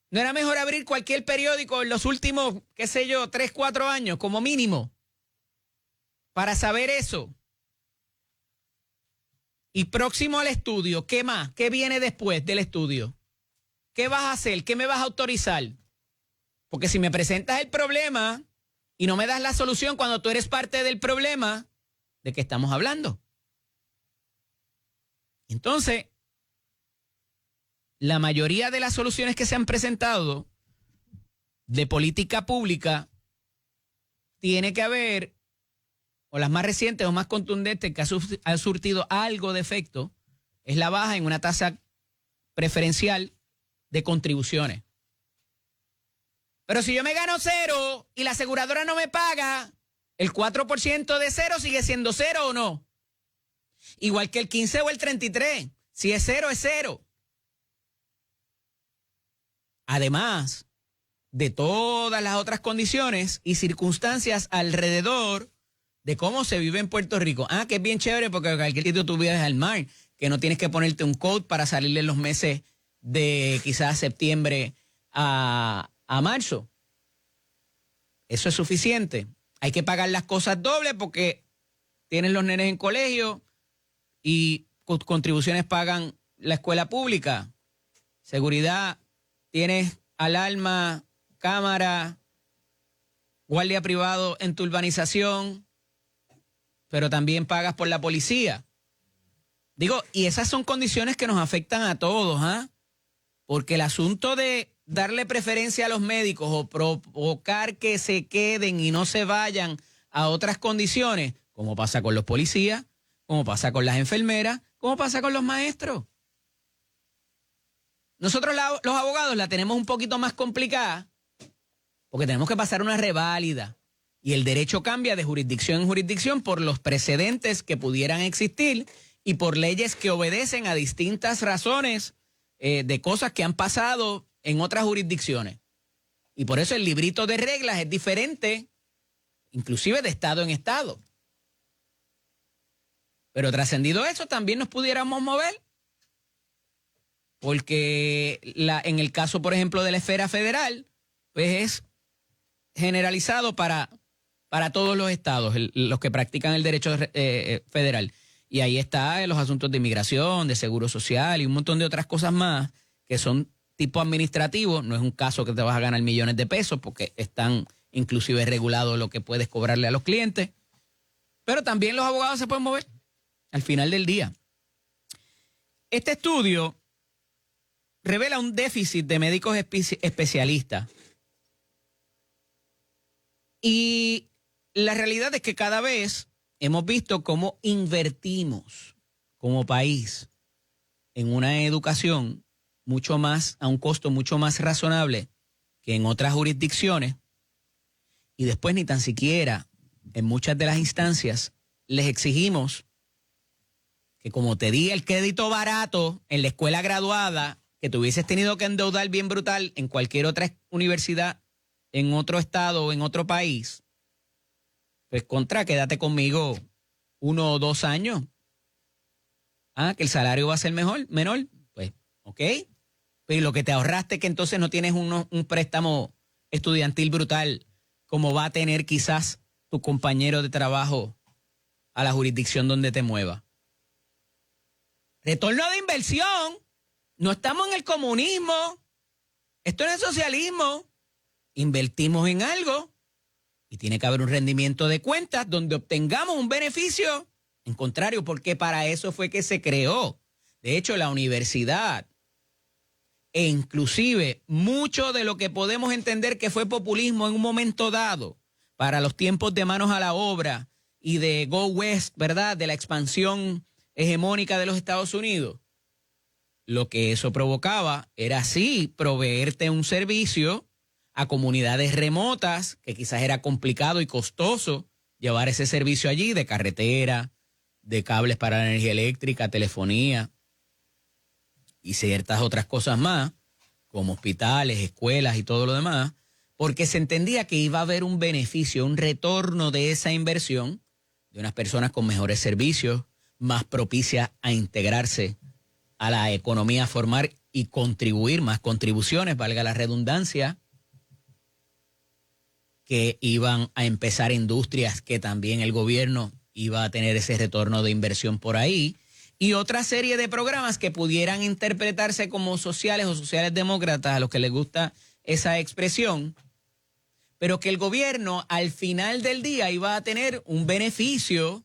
[SPEAKER 1] ¿No era mejor abrir cualquier periódico en los últimos, 3, 4 años, como mínimo, para saber eso? Y próximo al estudio, ¿qué más? ¿Qué viene después del estudio? ¿Qué vas a hacer? ¿Qué me vas a autorizar? Porque si me presentas el problema y no me das la solución cuando tú eres parte del problema, ¿de qué estamos hablando? Entonces, la mayoría de las soluciones que se han presentado de política pública tiene que haber, o las más recientes o más contundentes que ha surtido algo de efecto, es la baja en una tasa preferencial de contribuciones. Pero si yo me gano 0 y la aseguradora no me paga, ¿el 4% de 0 sigue siendo 0 o no? Igual que el 15 o el 33. Si es 0, es 0. Además, de todas las otras condiciones y circunstancias alrededor de cómo se vive en Puerto Rico. Ah, que es bien chévere porque cualquier sitio tú vives al mar, que no tienes que ponerte un coat para salir en los meses de quizás septiembre a marzo. Eso es suficiente. Hay que pagar las cosas dobles porque tienes los nenes en colegio y contribuciones pagan la escuela pública. Seguridad, tienes alarma, cámara, guardia privado en tu urbanización, pero también pagas por la policía. Digo, y esas son condiciones que nos afectan a todos, ¿ah? Porque el asunto de darle preferencia a los médicos o provocar que se queden y no se vayan a otras condiciones, como pasa con los policías, como pasa con las enfermeras, como pasa con los maestros. Nosotros los abogados la tenemos un poquito más complicada porque tenemos que pasar una reválida y el derecho cambia de jurisdicción en jurisdicción por los precedentes que pudieran existir y por leyes que obedecen a distintas razones de cosas que han pasado en otras jurisdicciones. Y por eso el librito de reglas es diferente, inclusive de estado en estado. Pero trascendido eso, también nos pudiéramos mover. Porque en el caso, por ejemplo, de la esfera federal, pues es generalizado para todos los estados, los que practican el derecho federal. Y ahí está los asuntos de inmigración, de seguro social y un montón de otras cosas más que son tipo administrativo. No es un caso que te vas a ganar millones de pesos porque están inclusive regulados lo que puedes cobrarle a los clientes. Pero también los abogados se pueden mover al final del día. Este estudio revela un déficit de médicos especialistas. Y la realidad es que cada vez hemos visto cómo invertimos como país en una educación mucho más, a un costo mucho más razonable que en otras jurisdicciones. Y después ni tan siquiera en muchas de las instancias les exigimos que como te di el crédito barato en la escuela graduada, que te hubieses tenido que endeudar bien brutal en cualquier otra universidad, en otro estado o en otro país, pues quédate conmigo 1 o 2 años. Ah, que el salario va a ser menor, pues, ok. Pero lo que te ahorraste que entonces no tienes un préstamo estudiantil brutal como va a tener quizás tu compañero de trabajo a la jurisdicción donde te mueva. Retorno de inversión. No estamos en el comunismo. Esto no es socialismo. Invertimos en algo y tiene que haber un rendimiento de cuentas donde obtengamos un beneficio. En contrario, porque para eso fue que se creó. De hecho, la universidad e inclusive mucho de lo que podemos entender que fue populismo en un momento dado para los tiempos de manos a la obra y de Go West, ¿verdad? De la expansión hegemónica de los Estados Unidos. Lo que eso provocaba era sí proveerte un servicio a comunidades remotas, que quizás era complicado y costoso llevar ese servicio allí de carretera, de cables para la energía eléctrica, telefonía y ciertas otras cosas más, como hospitales, escuelas y todo lo demás, porque se entendía que iba a haber un beneficio, un retorno de esa inversión de unas personas con mejores servicios, más propicias a integrarse a la economía formal y contribuir, más contribuciones, valga la redundancia, que iban a empezar industrias que también el gobierno iba a tener ese retorno de inversión por ahí, y otra serie de programas que pudieran interpretarse como sociales o sociales demócratas, a los que les gusta esa expresión, pero que el gobierno al final del día iba a tener un beneficio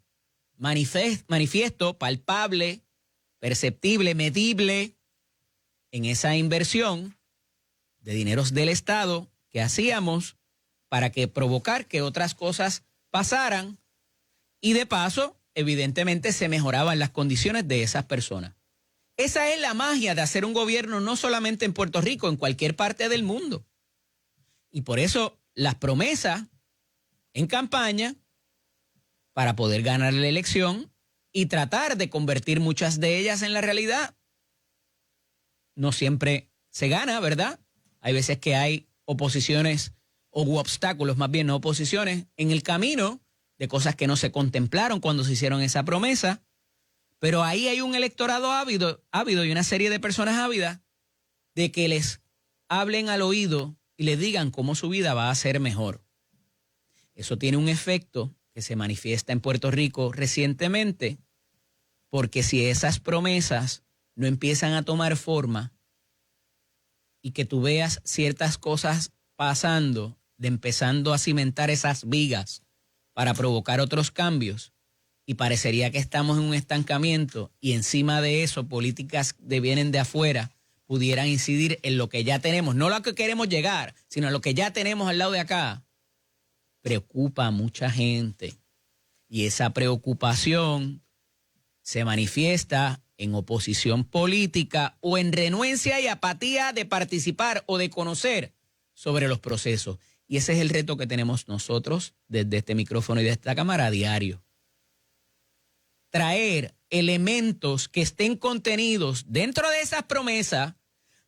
[SPEAKER 1] manifiesto, palpable, perceptible, medible en esa inversión de dineros del Estado que hacíamos para que provocar que otras cosas pasaran y de paso, evidentemente, se mejoraban las condiciones de esas personas. Esa es la magia de hacer un gobierno no solamente en Puerto Rico, en cualquier parte del mundo. Y por eso las promesas en campaña para poder ganar la elección y tratar de convertir muchas de ellas en la realidad. No siempre se gana, ¿verdad? Hay veces que hay oposiciones u obstáculos, más bien no oposiciones, en el camino de cosas que no se contemplaron cuando se hicieron esa promesa. Pero ahí hay un electorado ávido y una serie de personas ávidas de que les hablen al oído y les digan cómo su vida va a ser mejor. Eso tiene un efecto que se manifiesta en Puerto Rico recientemente, porque si esas promesas no empiezan a tomar forma y que tú veas ciertas cosas pasando, de empezando a cimentar esas vigas para provocar otros cambios, y parecería que estamos en un estancamiento y encima de eso políticas que vienen de afuera pudieran incidir en lo que ya tenemos, no lo que queremos llegar, sino en lo que ya tenemos al lado de acá, preocupa a mucha gente. Y esa preocupación se manifiesta en oposición política o en renuencia y apatía de participar o de conocer sobre los procesos. Y ese es el reto que tenemos nosotros desde este micrófono y de esta cámara a diario. Traer elementos que estén contenidos dentro de esas promesas,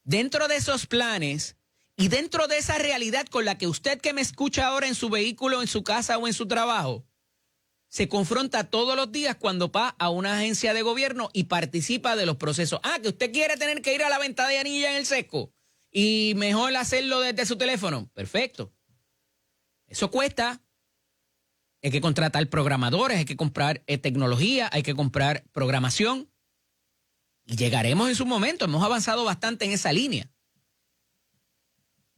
[SPEAKER 1] dentro de esos planes y dentro de esa realidad con la que usted que me escucha ahora en su vehículo, en su casa o en su trabajo, se confronta todos los días cuando va a una agencia de gobierno y participa de los procesos. Ah, que usted quiere tener que ir a la ventanilla en el seco y mejor hacerlo desde su teléfono. Perfecto. Eso cuesta. Hay que contratar programadores, hay que comprar tecnología, hay que comprar programación. Y llegaremos en su momento. Hemos avanzado bastante en esa línea.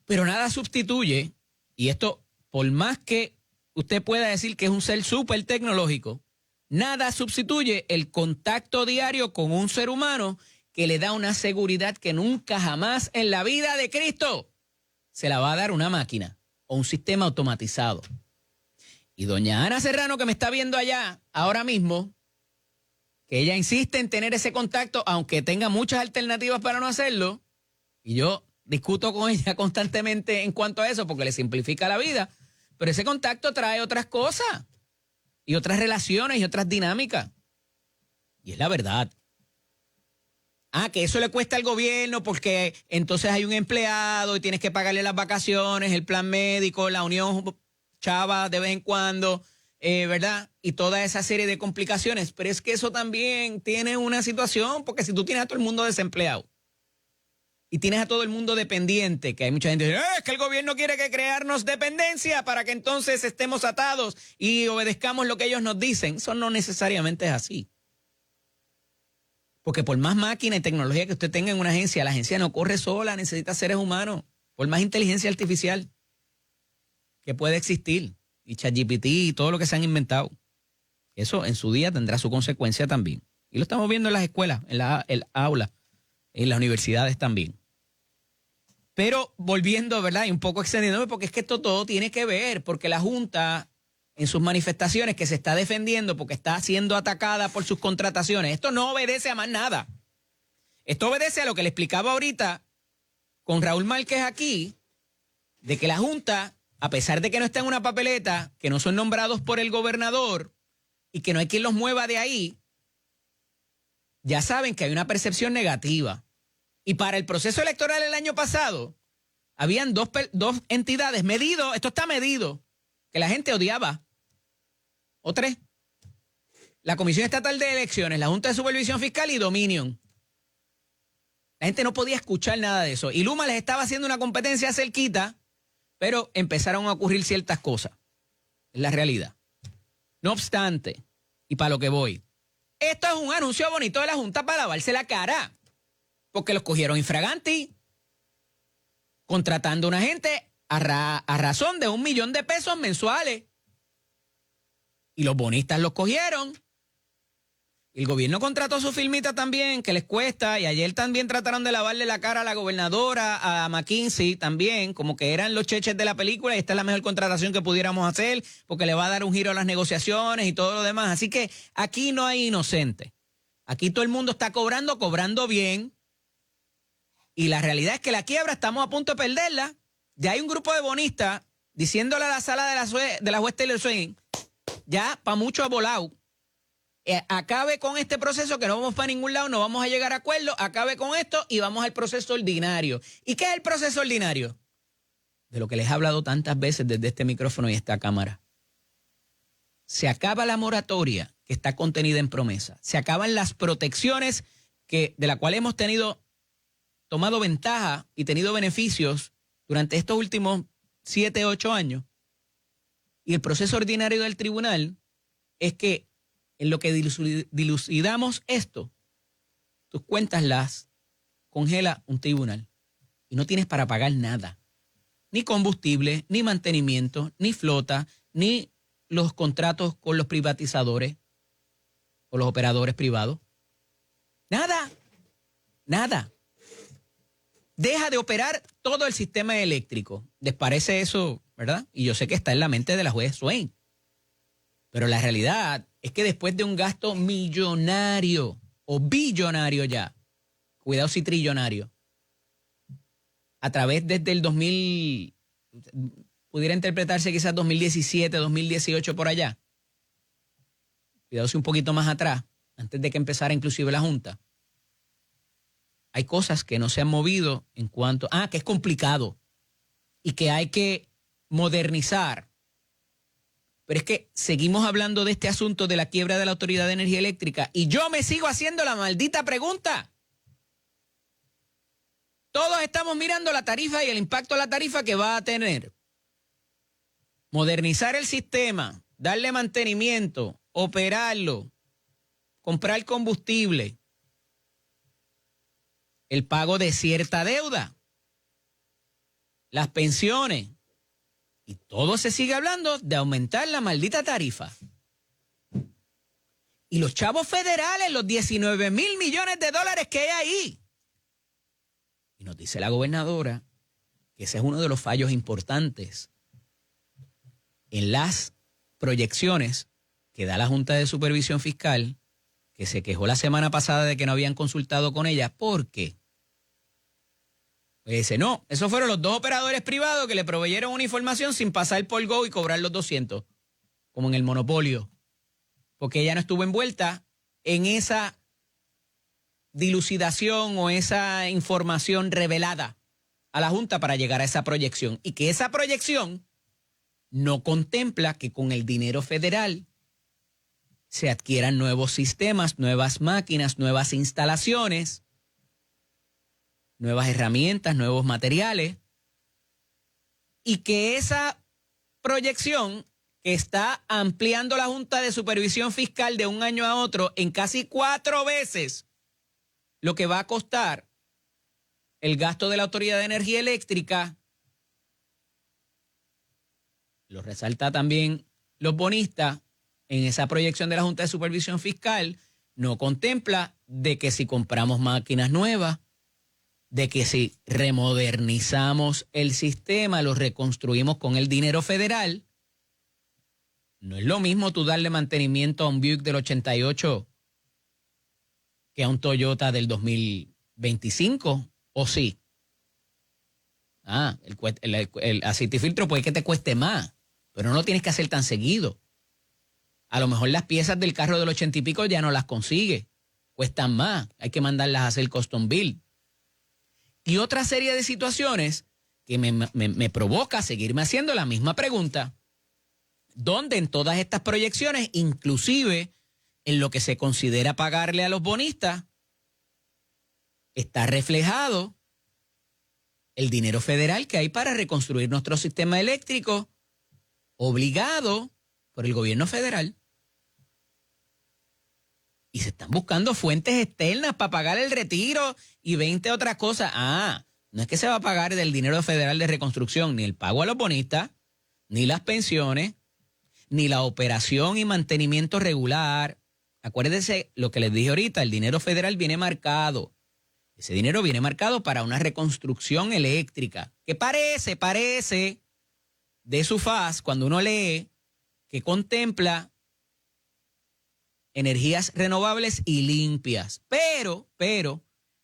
[SPEAKER 1] Pero nada sustituye, y esto, por más que usted pueda decir que es un ser súper tecnológico, nada sustituye el contacto diario con un ser humano que le da una seguridad que nunca jamás en la vida de Cristo se la va a dar una máquina o un sistema automatizado. Y doña Ana Serrano, que me está viendo allá ahora mismo, que ella insiste en tener ese contacto, aunque tenga muchas alternativas para no hacerlo, y yo discuto con ella constantemente en cuanto a eso, porque le simplifica la vida, pero ese contacto trae otras cosas, y otras relaciones, y otras dinámicas. Y es la verdad. Ah, que eso le cuesta al gobierno porque entonces hay un empleado y tienes que pagarle las vacaciones, el plan médico, la unión chava de vez en cuando, ¿verdad? Y toda esa serie de complicaciones. Pero es que eso también tiene una situación, porque si tú tienes a todo el mundo desempleado y tienes a todo el mundo dependiente, que hay mucha gente que dice, es que el gobierno quiere que crearnos dependencia para que entonces estemos atados y obedezcamos lo que ellos nos dicen. Eso no necesariamente es así. Porque por más máquina y tecnología que usted tenga en una agencia, la agencia no corre sola, necesita seres humanos. Por más inteligencia artificial que puede existir, y ChatGPT y todo lo que se han inventado. Eso en su día tendrá su consecuencia también. Y lo estamos viendo en las escuelas, en la aula, en las universidades también. Pero volviendo, ¿verdad? Y un poco extendiéndome, porque es que esto todo tiene que ver, porque la Junta, en sus manifestaciones, que se está defendiendo porque está siendo atacada por sus contrataciones, esto no obedece a más nada. Esto obedece a lo que le explicaba ahorita con Raúl Márquez aquí, de que la Junta, a pesar de que no está en una papeleta, que no son nombrados por el gobernador y que no hay quien los mueva de ahí, ya saben que hay una percepción negativa. Y para el proceso electoral el año pasado, habían dos entidades medido, esto está medido, que la gente odiaba. O tres. La Comisión Estatal de Elecciones, la Junta de Supervisión Fiscal y Dominion. La gente no podía escuchar nada de eso. Y Luma les estaba haciendo una competencia cerquita, pero empezaron a ocurrir ciertas cosas. Es la realidad. No obstante, y para lo que voy, esto es un anuncio bonito de la Junta para lavarse la cara, porque los cogieron infraganti, contratando a una gente a razón de $1 millón de pesos mensuales. Y los bonistas los cogieron. El gobierno contrató su firmita también, que les cuesta, y ayer también trataron de lavarle la cara a la gobernadora, a McKinsey también, como que eran los cheches de la película, y esta es la mejor contratación que pudiéramos hacer, porque le va a dar un giro a las negociaciones y todo lo demás. Así que aquí no hay inocente. Aquí todo el mundo está cobrando bien, y la realidad es que la quiebra estamos a punto de perderla. Ya hay un grupo de bonistas diciéndole a la sala de la juez Taylor Swain, ya para mucho ha volado. Acabe con este proceso que no vamos para ningún lado, no vamos a llegar a acuerdo, acabe con esto y vamos al proceso ordinario. ¿Y qué es el proceso ordinario? de lo que les he hablado tantas veces desde este micrófono y esta cámara. Se acaba la moratoria que está contenida en promesa. Se acaban las protecciones de la cual hemos tomado ventaja y tenido beneficios durante estos últimos 7, 8 años. Y el proceso ordinario del tribunal es que en lo que dilucidamos esto, tus cuentas las congela un tribunal y no tienes para pagar nada. Ni combustible, ni mantenimiento, ni flota, ni los contratos con los privatizadores o los operadores privados. Nada, nada. Deja de operar todo el sistema eléctrico. ¿Les parece eso, verdad? Y yo sé que está en la mente de la juez Swain. Pero la realidad es que después de un gasto millonario o billonario ya, cuidado si trillonario, a través desde el 2000, pudiera interpretarse quizás 2017, 2018 por allá. Cuidado si un poquito más atrás, antes de que empezara inclusive la Junta. Hay cosas que no se han movido en cuanto que es complicado y que hay que modernizar. Pero es que seguimos hablando de este asunto de la quiebra de la Autoridad de Energía Eléctrica y yo me sigo haciendo la maldita pregunta. Todos estamos mirando la tarifa y el impacto de la tarifa que va a tener. Modernizar el sistema, darle mantenimiento, operarlo, comprar combustible, el pago de cierta deuda, las pensiones. Y todo se sigue hablando de aumentar la maldita tarifa. Y los chavos federales, los 19,000 millones de dólares que hay ahí. Y nos dice la gobernadora que ese es uno de los fallos importantes en las proyecciones que da la Junta de Supervisión Fiscal, que se quejó la semana pasada de que no habían consultado con ella. ¿Por qué? Pues dice, no, esos fueron los 2 operadores privados que le proveyeron una información sin pasar por Go y cobrar los 200, como en el monopolio, porque ella no estuvo envuelta en esa dilucidación o esa información revelada a la Junta para llegar a esa proyección, y que esa proyección no contempla que con el dinero federal se adquieran nuevos sistemas, nuevas máquinas, nuevas instalaciones, nuevas herramientas, nuevos materiales, y que esa proyección que está ampliando la Junta de Supervisión Fiscal de un año a otro en casi 4 veces lo que va a costar el gasto de la Autoridad de Energía Eléctrica, lo resalta también los bonistas, en esa proyección de la Junta de Supervisión Fiscal no contempla de que si compramos máquinas nuevas, de que si remodernizamos el sistema, lo reconstruimos con el dinero federal, no es lo mismo tú darle mantenimiento a un Buick del 88 que a un Toyota del 2025, ¿o sí? El aceite y filtro puede que te cueste más, pero no lo tienes que hacer tan seguido. A lo mejor las piezas del carro del 80 y pico ya no las consigue, cuestan más, hay que mandarlas a hacer custom build. Y otra serie de situaciones que me provoca seguirme haciendo la misma pregunta, donde en todas estas proyecciones, inclusive en lo que se considera pagarle a los bonistas, está reflejado el dinero federal que hay para reconstruir nuestro sistema eléctrico, obligado por el gobierno federal. Y se están buscando fuentes externas para pagar el retiro y 20 otras cosas. No es que se va a pagar del dinero federal de reconstrucción ni el pago a los bonistas, ni las pensiones, ni la operación y mantenimiento regular. Acuérdense lo que les dije ahorita, el dinero federal viene marcado. Ese dinero viene marcado para una reconstrucción eléctrica, que parece de su faz cuando uno lee que contempla energías renovables y limpias. Pero,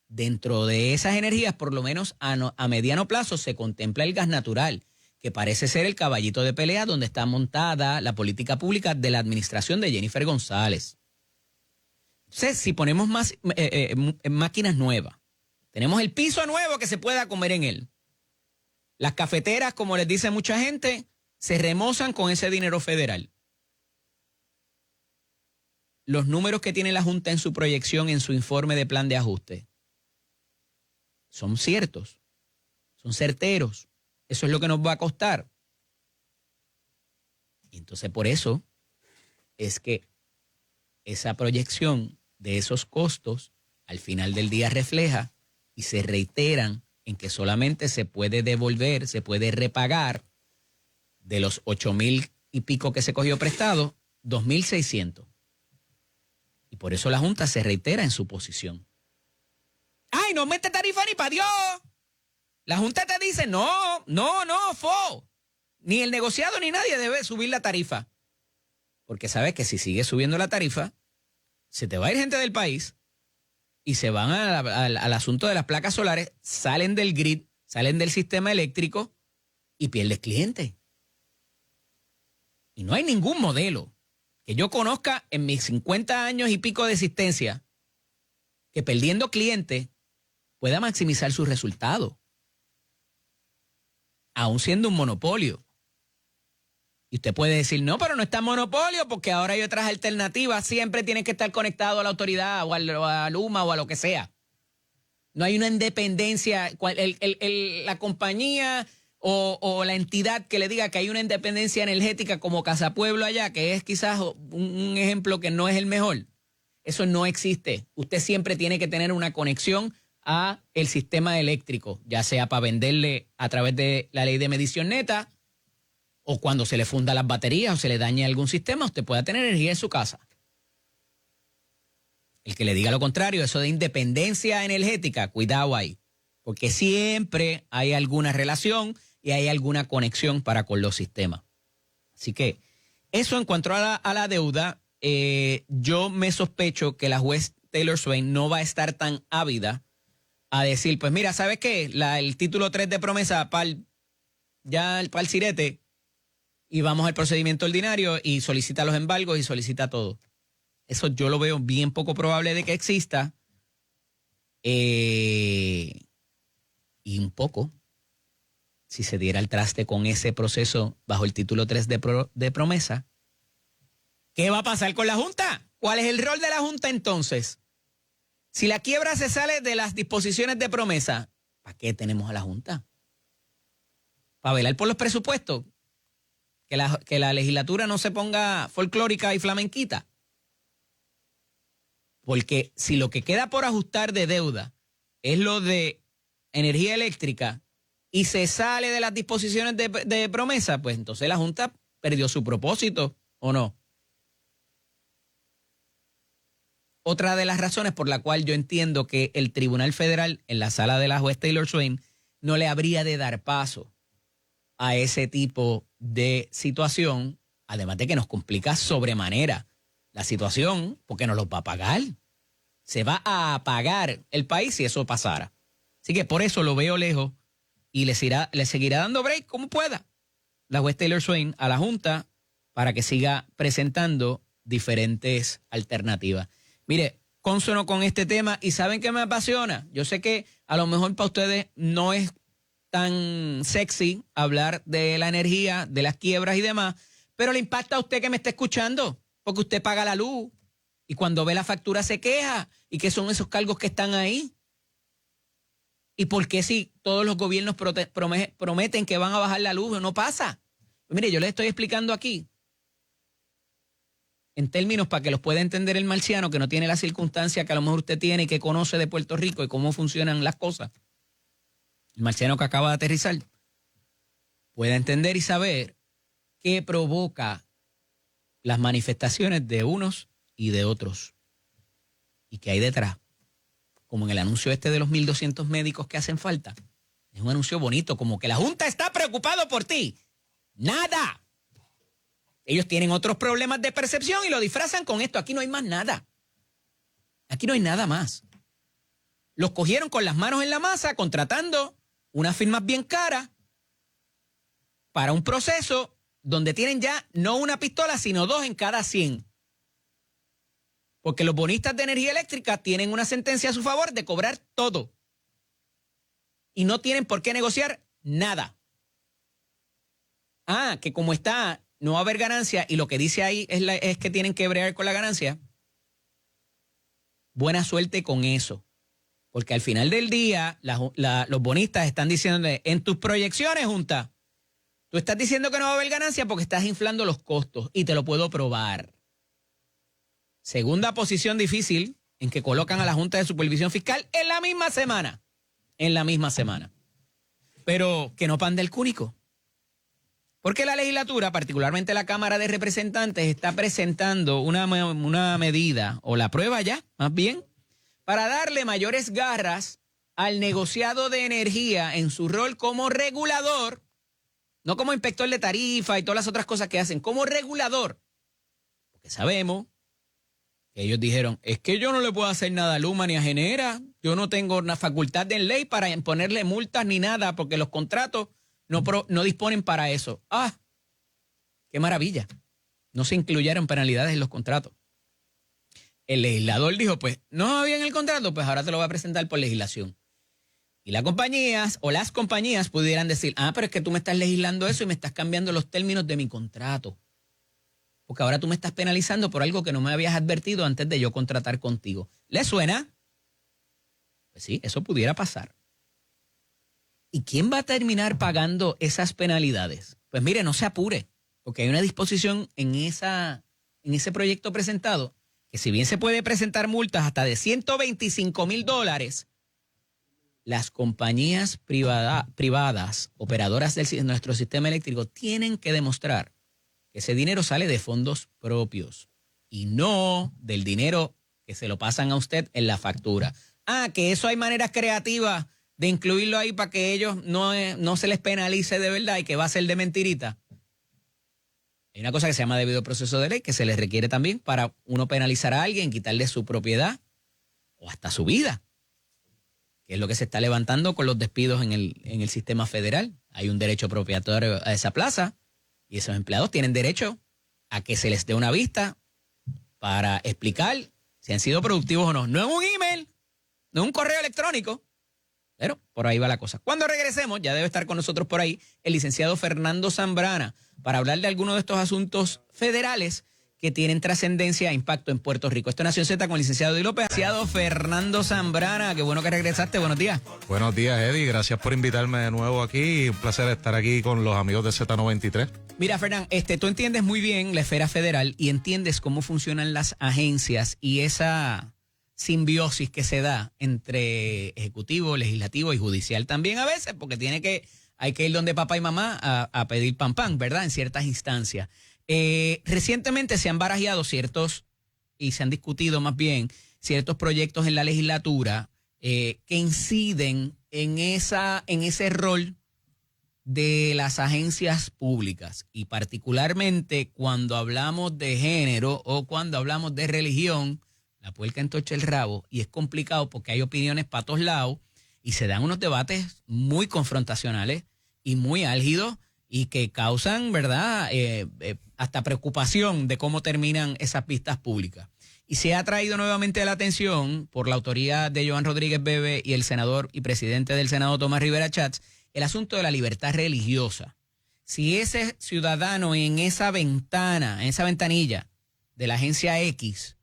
[SPEAKER 1] dentro de esas energías, por lo menos a mediano plazo, se contempla el gas natural, que parece ser el caballito de pelea donde está montada la política pública de la administración de Jennifer González. Entonces, si ponemos más máquinas nuevas, tenemos el piso nuevo que se pueda comer en él, Las cafeteras, como les dice mucha gente, se remozan con ese dinero federal. Los números que tiene la Junta en su proyección, en su informe de plan de ajuste, son ciertos, son certeros. Eso es lo que nos va a costar. Y entonces por eso es que esa proyección de esos costos al final del día refleja y se reiteran en que solamente se puede devolver, se puede repagar de los 8,000 y pico que se cogió prestado, 2,600. Y por eso la Junta se reitera en su posición. ¡Ay, no mete tarifa ni para Dios! La Junta te dice, no, ni el negociado ni nadie debe subir la tarifa. Porque sabes que si sigues subiendo la tarifa, se te va a ir gente del país y se van al asunto de las placas solares, salen del grid, salen del sistema eléctrico y pierdes clientes. Y no hay ningún modelo que yo conozca en mis 50 años y pico de existencia que perdiendo clientes pueda maximizar sus resultados, aún siendo un monopolio. Y usted puede decir, no, pero no está en monopolio porque ahora hay otras alternativas. Siempre tienes que estar conectado a la autoridad o a Luma o a lo que sea. No hay una independencia. La compañía o la entidad que le diga que hay una independencia energética como Casa Pueblo allá, que es quizás un ejemplo que no es el mejor. Eso no existe. Usted siempre tiene que tener una conexión a el sistema eléctrico, ya sea para venderle a través de la ley de medición neta o cuando se le funda las baterías o se le dañe algún sistema, usted pueda tener energía en su casa. El que le diga lo contrario, eso de independencia energética, cuidado ahí, porque siempre hay alguna relación y hay alguna conexión para con los sistemas. Así que eso en cuanto a la deuda, yo me sospecho que la juez Taylor Swain no va a estar tan ávida a decir, pues mira, ¿sabes qué? El título 3 de promesa para el Sirete y vamos al procedimiento ordinario y solicita los embargos y solicita todo. Eso yo lo veo bien poco probable de que exista. Y un poco, si se diera el traste con ese proceso bajo el título 3 de promesa, ¿qué va a pasar con la Junta? ¿Cuál es el rol de la Junta entonces? Si la quiebra se sale de las disposiciones de promesa, ¿para qué tenemos a la Junta? ¿Para velar por los presupuestos? ¿Que la legislatura no se ponga folclórica y flamenquita? Porque si lo que queda por ajustar de deuda es lo de energía eléctrica y se sale de las disposiciones de promesa, pues entonces la Junta perdió su propósito, ¿o no? Otra de las razones por la cual yo entiendo que el Tribunal Federal en la sala de la juez Taylor Swain no le habría de dar paso a ese tipo de situación, además de que nos complica sobremanera la situación, porque nos lo va a pagar. Se va a apagar el país si eso pasara. Así que por eso lo veo lejos y le seguirá dando break como pueda la juez Taylor Swain a la Junta para que siga presentando diferentes alternativas. Mire, consono con este tema y ¿saben qué me apasiona? Yo sé que a lo mejor para ustedes no es tan sexy hablar de la energía, de las quiebras y demás, pero le impacta a usted que me está escuchando, porque usted paga la luz y cuando ve la factura se queja. ¿Y qué son esos cargos que están ahí? ¿Y por qué si todos los gobiernos prometen que van a bajar la luz no pasa? Pues mire, yo les estoy explicando aquí en términos para que los pueda entender el marciano que no tiene la circunstancia que a lo mejor usted tiene y que conoce de Puerto Rico y cómo funcionan las cosas. El marciano que acaba de aterrizar pueda entender y saber qué provoca las manifestaciones de unos y de otros y qué hay detrás. Como en el anuncio de los 1,200 médicos que hacen falta. Es un anuncio bonito, como que la Junta está preocupada por ti. ¡Nada! Ellos tienen otros problemas de percepción y lo disfrazan con esto. Aquí no hay más nada. Aquí no hay nada más. Los cogieron con las manos en la masa, contratando unas firmas bien caras para un proceso donde tienen ya no una pistola, sino 2 en cada 100. Porque los bonistas de energía eléctrica tienen una sentencia a su favor de cobrar todo. Y no tienen por qué negociar nada. que como está, no va a haber ganancia y lo que dice ahí es que tienen que bregar con la ganancia. Buena suerte con eso. Porque al final del día, los bonistas están diciendo, en tus proyecciones, Junta, tú estás diciendo que no va a haber ganancia porque estás inflando los costos y te lo puedo probar. Segunda posición difícil en que colocan a la Junta de Supervisión Fiscal en la misma semana. En la misma semana. Pero que no pande el cúnico. Porque la legislatura, particularmente la Cámara de Representantes, está presentando una medida, o la prueba ya, más bien, para darle mayores garras al negociado de energía en su rol como regulador, no como inspector de tarifa y todas las otras cosas que hacen, como regulador. Porque sabemos que ellos dijeron, es que yo no le puedo hacer nada a Luma ni a Genera, yo no tengo una facultad de ley para imponerle multas ni nada, porque los contratos no disponen para eso. ¡Ah! ¡Qué maravilla! No se incluyeron penalidades en los contratos. El legislador dijo, pues, no había en el contrato, pues ahora te lo voy a presentar por legislación. Y las compañías pudieran decir, pero es que tú me estás legislando eso y me estás cambiando los términos de mi contrato. Porque ahora tú me estás penalizando por algo que no me habías advertido antes de yo contratar contigo. ¿Le suena? Pues sí, eso pudiera pasar. ¿Y quién va a terminar pagando esas penalidades? Pues mire, no se apure, porque hay una disposición en ese proyecto presentado que si bien se puede presentar multas hasta de $125,000, las compañías privadas, operadoras de nuestro sistema eléctrico, tienen que demostrar que ese dinero sale de fondos propios y no del dinero que se lo pasan a usted en la factura. Que eso hay maneras creativas de incluirlo ahí para que ellos no se les penalice de verdad y que va a ser de mentirita. Hay una cosa que se llama debido proceso de ley que se les requiere también para uno penalizar a alguien, quitarle su propiedad o hasta su vida, que es lo que se está levantando con los despidos en el sistema federal. Hay un derecho propietario a esa plaza y esos empleados tienen derecho a que se les dé una vista para explicar si han sido productivos o no. No en un email, no en un correo electrónico, pero por ahí va la cosa. Cuando regresemos, ya debe estar con nosotros por ahí el licenciado Fernando Zambrana para hablar de algunos de estos asuntos federales que tienen trascendencia e impacto en Puerto Rico. Esto es Nación Z con el licenciado Di López. Licenciado Fernando Zambrana, qué bueno que regresaste. Buenos días.
[SPEAKER 3] Buenos días, Eddie. Gracias por invitarme de nuevo aquí. Un placer estar aquí con los amigos de Z93.
[SPEAKER 1] Mira, Fernán, tú entiendes muy bien la esfera federal y entiendes cómo funcionan las agencias y esa simbiosis que se da entre ejecutivo, legislativo y judicial también a veces, porque hay que ir donde papá y mamá a pedir pan, ¿verdad? En ciertas instancias. Recientemente se han barajeado y se han discutido más bien ciertos proyectos en la legislatura que inciden en ese rol de las agencias públicas y particularmente cuando hablamos de género o cuando hablamos de religión, la puerca entorcha el rabo y es complicado porque hay opiniones para todos lados y se dan unos debates muy confrontacionales y muy álgidos y que causan, ¿verdad?, hasta preocupación de cómo terminan esas vistas públicas. Y se ha traído nuevamente a la atención por la autoría de Joan Rodríguez Bebe y el senador y presidente del Senado Tomás Rivera Schatz el asunto de la libertad religiosa. Si ese ciudadano en esa ventanilla de la agencia X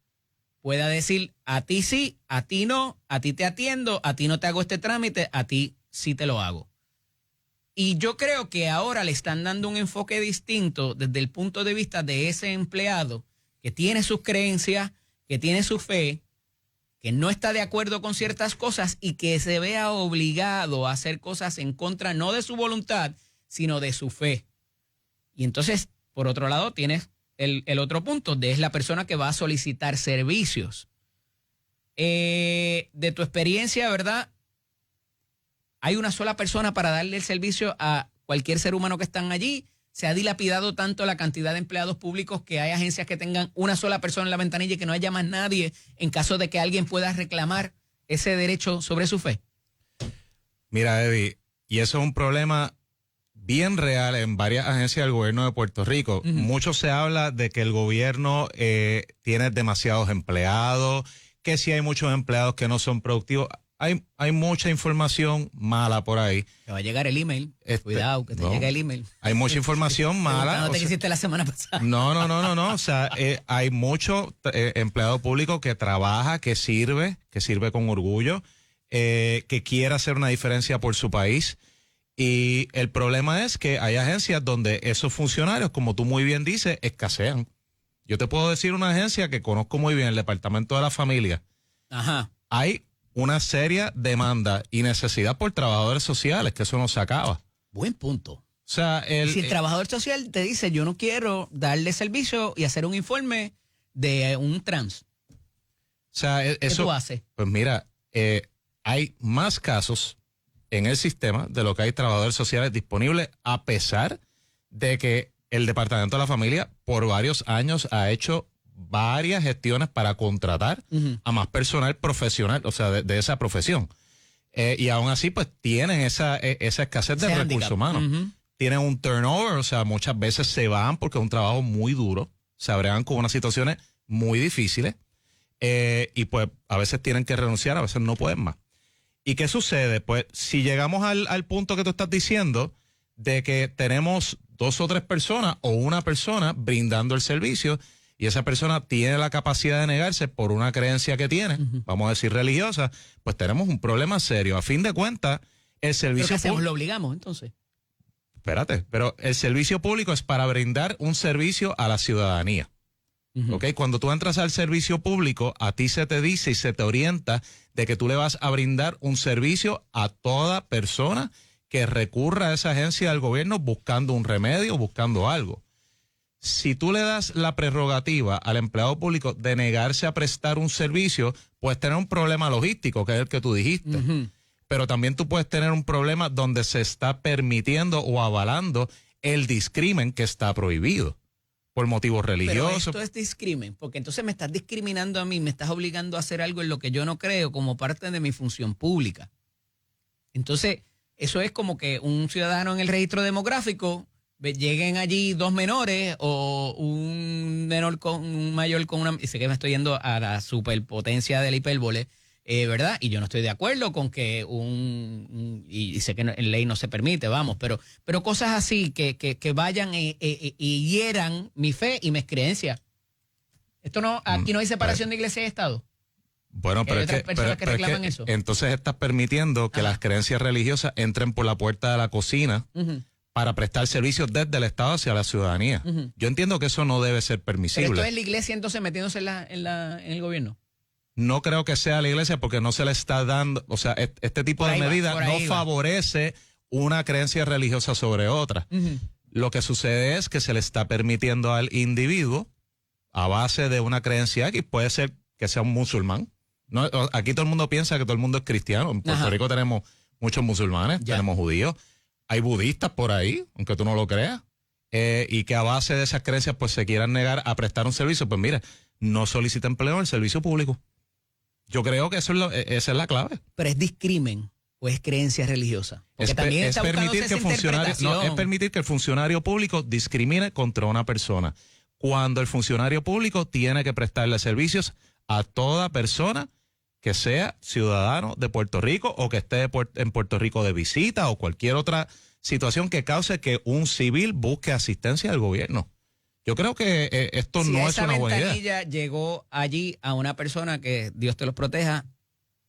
[SPEAKER 1] pueda decir a ti sí, a ti no, a ti te atiendo, a ti no te hago este trámite, a ti sí te lo hago. Y yo creo que ahora le están dando un enfoque distinto desde el punto de vista de ese empleado que tiene sus creencias, que tiene su fe, que no está de acuerdo con ciertas cosas y que se vea obligado a hacer cosas en contra no de su voluntad, sino de su fe. Y entonces, por otro lado, tienes el otro punto, es la persona que va a solicitar servicios. De tu experiencia, ¿verdad? Hay una sola persona para darle el servicio a cualquier ser humano que están allí. Se ha dilapidado tanto la cantidad de empleados públicos que hay agencias que tengan una sola persona en la ventanilla y que no haya más nadie en caso de que alguien pueda reclamar ese derecho sobre su fe.
[SPEAKER 3] Mira, Eddie, y eso es un problema bien real en varias agencias del gobierno de Puerto Rico. Uh-huh. Mucho se habla de que el gobierno tiene demasiados empleados, que si hay muchos empleados que no son productivos. hay mucha información mala por ahí.
[SPEAKER 1] Te va a llegar el email. Cuidado, que te llegue el email.
[SPEAKER 3] Hay mucha información mala.
[SPEAKER 1] No te hiciste la semana pasada.
[SPEAKER 3] No. O sea, hay mucho empleado público que trabaja, que sirve con orgullo, que quiere hacer una diferencia por su país. Y el problema es que hay agencias donde esos funcionarios, como tú muy bien dices, escasean. Yo te puedo decir una agencia que conozco muy bien, el Departamento de la Familia.
[SPEAKER 1] Ajá.
[SPEAKER 3] Hay una seria demanda y necesidad por trabajadores sociales, que eso no se acaba.
[SPEAKER 1] Buen punto.
[SPEAKER 3] O sea,
[SPEAKER 1] Si el trabajador social te dice, yo no quiero darle servicio y hacer un informe de un trans,
[SPEAKER 3] o sea,
[SPEAKER 1] ¿qué
[SPEAKER 3] eso,
[SPEAKER 1] tú haces?
[SPEAKER 3] pues mira, hay más casos en el sistema de lo que hay trabajadores sociales disponibles, a pesar de que el Departamento de la Familia por varios años ha hecho varias gestiones para contratar a más personal profesional, o sea, de esa profesión. Y aún así, pues tienen esa escasez de recursos humanos. Tienen un turnover, o sea, muchas veces se van porque es un trabajo muy duro, se abregan con unas situaciones muy difíciles y pues a veces tienen que renunciar, a veces no pueden más. ¿Y qué sucede? Pues si llegamos al punto que tú estás diciendo de que tenemos 2 o 3 personas o una persona brindando el servicio y esa persona tiene la capacidad de negarse por una creencia que tiene, vamos a decir religiosa, pues tenemos un problema serio. A fin de cuentas, el servicio...
[SPEAKER 1] ¿Pero qué hacemos? ¿Lo obligamos entonces?
[SPEAKER 3] Espérate, pero el servicio público es para brindar un servicio a la ciudadanía. ¿Ok? Cuando tú entras al servicio público, a ti se te dice y se te orienta de que tú le vas a brindar un servicio a toda persona que recurra a esa agencia del gobierno buscando un remedio, buscando algo. Si tú le das la prerrogativa al empleado público de negarse a prestar un servicio, puedes tener un problema logístico, que es el que tú dijiste. Pero también tú puedes tener un problema donde se está permitiendo o avalando el discrimen que está prohibido por motivos religiosos.
[SPEAKER 1] Pero esto es discrimen, porque entonces me estás discriminando a mí, me estás obligando a hacer algo en lo que yo no creo como parte de mi función pública. Entonces, eso es como que un ciudadano en el registro demográfico, lleguen allí 2 menores o un menor con un mayor con una... Y sé que me estoy yendo a la superpotencia de la hipérbole, ¿verdad? Y yo no estoy de acuerdo con que y sé que en ley no se permite, vamos, pero cosas así que vayan y hieran mi fe y mis creencias. Aquí no hay separación de iglesia y Estado.
[SPEAKER 3] Bueno, pero
[SPEAKER 1] hay otras personas que reclaman eso.
[SPEAKER 3] Entonces estás permitiendo que las creencias religiosas entren por la puerta de la cocina para prestar servicios desde el Estado hacia la ciudadanía. Yo entiendo que eso no debe ser permisible.
[SPEAKER 1] Pero esto es la iglesia entonces metiéndose en el gobierno.
[SPEAKER 3] No creo que sea la iglesia porque no se le está dando, o sea, este tipo de medidas no favorece una creencia religiosa sobre otra. Lo que sucede es que se le está permitiendo al individuo, a base de una creencia X, puede ser que sea un musulmán. No, aquí todo el mundo piensa que todo el mundo es cristiano. En Puerto Rico tenemos muchos musulmanes, tenemos judíos, hay budistas por ahí, aunque tú no lo creas, y que a base de esas creencias pues se quieran negar a prestar un servicio. Pues mira, no solicita empleo en el servicio público. Yo creo que esa es la clave.
[SPEAKER 1] Pero es discrimen o es creencia religiosa. Porque también
[SPEAKER 3] es permitir que es permitir que el funcionario público discrimine contra una persona. Cuando el funcionario público tiene que prestarle servicios a toda persona que sea ciudadano de Puerto Rico o que esté en Puerto Rico de visita o cualquier otra situación que cause que un civil busque asistencia del gobierno. Yo creo que esto no es una buena idea.
[SPEAKER 1] Si esa ventanilla llegó allí a una persona que, Dios te los proteja,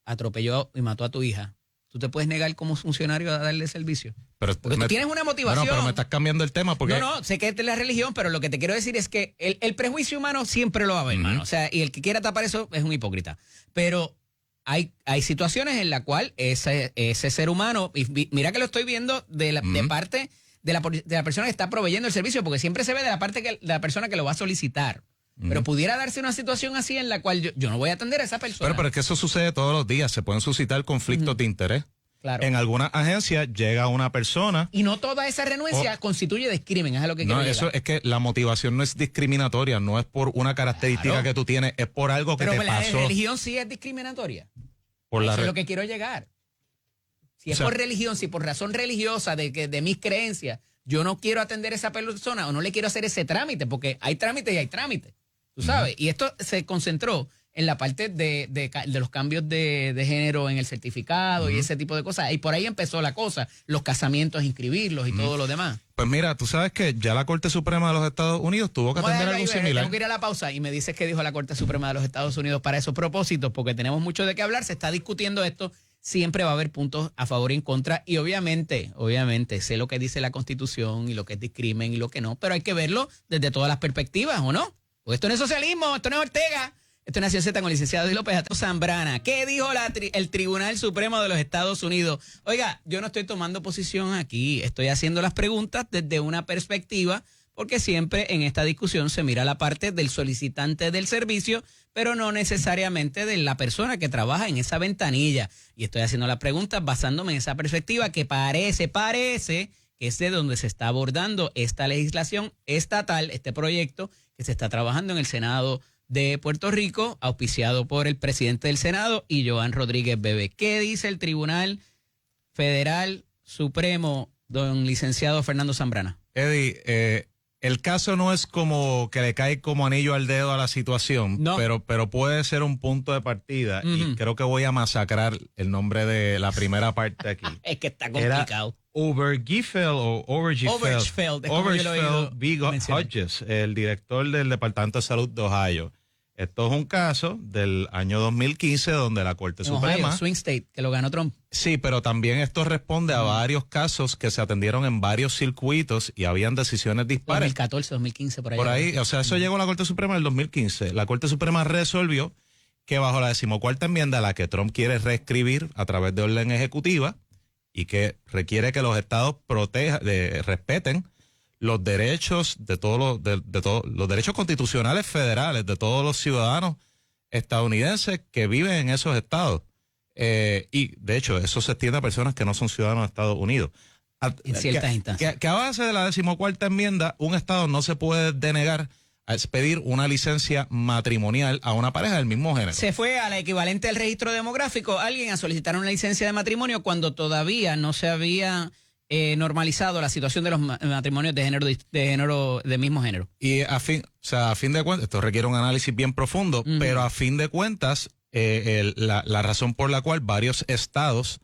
[SPEAKER 1] atropelló y mató a tu hija, ¿tú te puedes negar como funcionario a darle servicio? Porque tú tienes una motivación.
[SPEAKER 3] No, pero me estás cambiando el tema porque...
[SPEAKER 1] No, sé que es la religión, pero lo que te quiero decir es que el prejuicio humano siempre lo va a haber, hermano. O sea, y el que quiera tapar eso es un hipócrita. Pero hay situaciones en las cuales ese ser humano, y mira que lo estoy viendo de parte... De la persona que está proveyendo el servicio, porque siempre se ve de la parte de la persona que lo va a solicitar. Pero pudiera darse una situación así en la cual yo no voy a atender a esa persona.
[SPEAKER 3] Pero es que eso sucede todos los días. Se pueden suscitar conflictos de interés.
[SPEAKER 1] Claro.
[SPEAKER 3] En alguna agencia llega una persona...
[SPEAKER 1] Y no toda esa renuencia constituye discrimen, es a lo que quiero llegar.
[SPEAKER 3] Eso es que la motivación no es discriminatoria, no es por una característica que tú tienes, es por algo que te pasó.
[SPEAKER 1] Pero la religión sí es discriminatoria. Eso es lo que quiero llegar. Si es por religión, si por razón religiosa de mis creencias, yo no quiero atender a esa persona o no le quiero hacer ese trámite, porque hay trámite y hay trámite, tú sabes. Y esto se concentró en la parte de los cambios de género en el certificado y ese tipo de cosas. Y por ahí empezó la cosa, los casamientos, inscribirlos y todo lo demás.
[SPEAKER 3] Pues mira, tú sabes que ya la Corte Suprema de los Estados Unidos tuvo que atender algo similar.
[SPEAKER 1] Tengo que ir a la pausa y me dices qué dijo la Corte Suprema de los Estados Unidos para esos propósitos, porque tenemos mucho de qué hablar, se está discutiendo esto, siempre va a haber puntos a favor y en contra, y obviamente, sé lo que dice la Constitución y lo que es discrimen y lo que no, pero hay que verlo desde todas las perspectivas, ¿o no? Porque esto no es socialismo, esto no es Ortega. Esto es Nación Z con el licenciado Di López Zambrana. ¿Qué dijo el Tribunal Supremo de los Estados Unidos? Oiga, yo no estoy tomando posición aquí, estoy haciendo las preguntas desde una perspectiva, porque siempre en esta discusión se mira la parte del solicitante del servicio, pero no necesariamente de la persona que trabaja en esa ventanilla. Y estoy haciendo las preguntas basándome en esa perspectiva que parece que es de donde se está abordando esta legislación estatal, este proyecto que se está trabajando en el Senado de Puerto Rico, auspiciado por el presidente del Senado y Joan Rodríguez Bebe. ¿Qué dice el Tribunal Federal Supremo, don licenciado Fernando Zambrana?
[SPEAKER 3] Eddie, el caso no es como que le cae como anillo al dedo a la situación,
[SPEAKER 1] no.
[SPEAKER 3] pero puede ser un punto de partida y creo que voy a masacrar el nombre de la primera parte aquí.
[SPEAKER 1] Es que está complicado.
[SPEAKER 3] Obergefell
[SPEAKER 1] Overgefell
[SPEAKER 3] V. Hodges, el director del Departamento de Salud de Ohio. Esto es un caso del año 2015 donde la Corte Suprema...
[SPEAKER 1] Ohio, Swing State, que lo ganó Trump.
[SPEAKER 3] Sí, pero también esto responde a varios casos que se atendieron en varios circuitos y habían decisiones dispares.
[SPEAKER 1] 2014, 2015, por ahí.
[SPEAKER 3] Por ahí, o sea, eso llegó a la Corte Suprema en el 2015. La Corte Suprema resolvió que bajo la 14ª enmienda, la que Trump quiere reescribir a través de orden ejecutiva y que requiere que los estados respeten los derechos de todos los derechos constitucionales federales de todos los ciudadanos estadounidenses que viven en esos estados. Y de hecho, eso se extiende a personas que no son ciudadanos de Estados Unidos.
[SPEAKER 1] En ciertas instancias.
[SPEAKER 3] Que a base de la 14ª enmienda, un estado no se puede denegar a expedir una licencia matrimonial a una pareja del mismo género.
[SPEAKER 1] Se fue a la equivalente al registro demográfico alguien a solicitar una licencia de matrimonio cuando todavía no se había normalizado la situación de los matrimonios de género de mismo género.
[SPEAKER 3] Y a fin de cuentas, esto requiere un análisis bien profundo, pero a fin de cuentas, la razón por la cual varios estados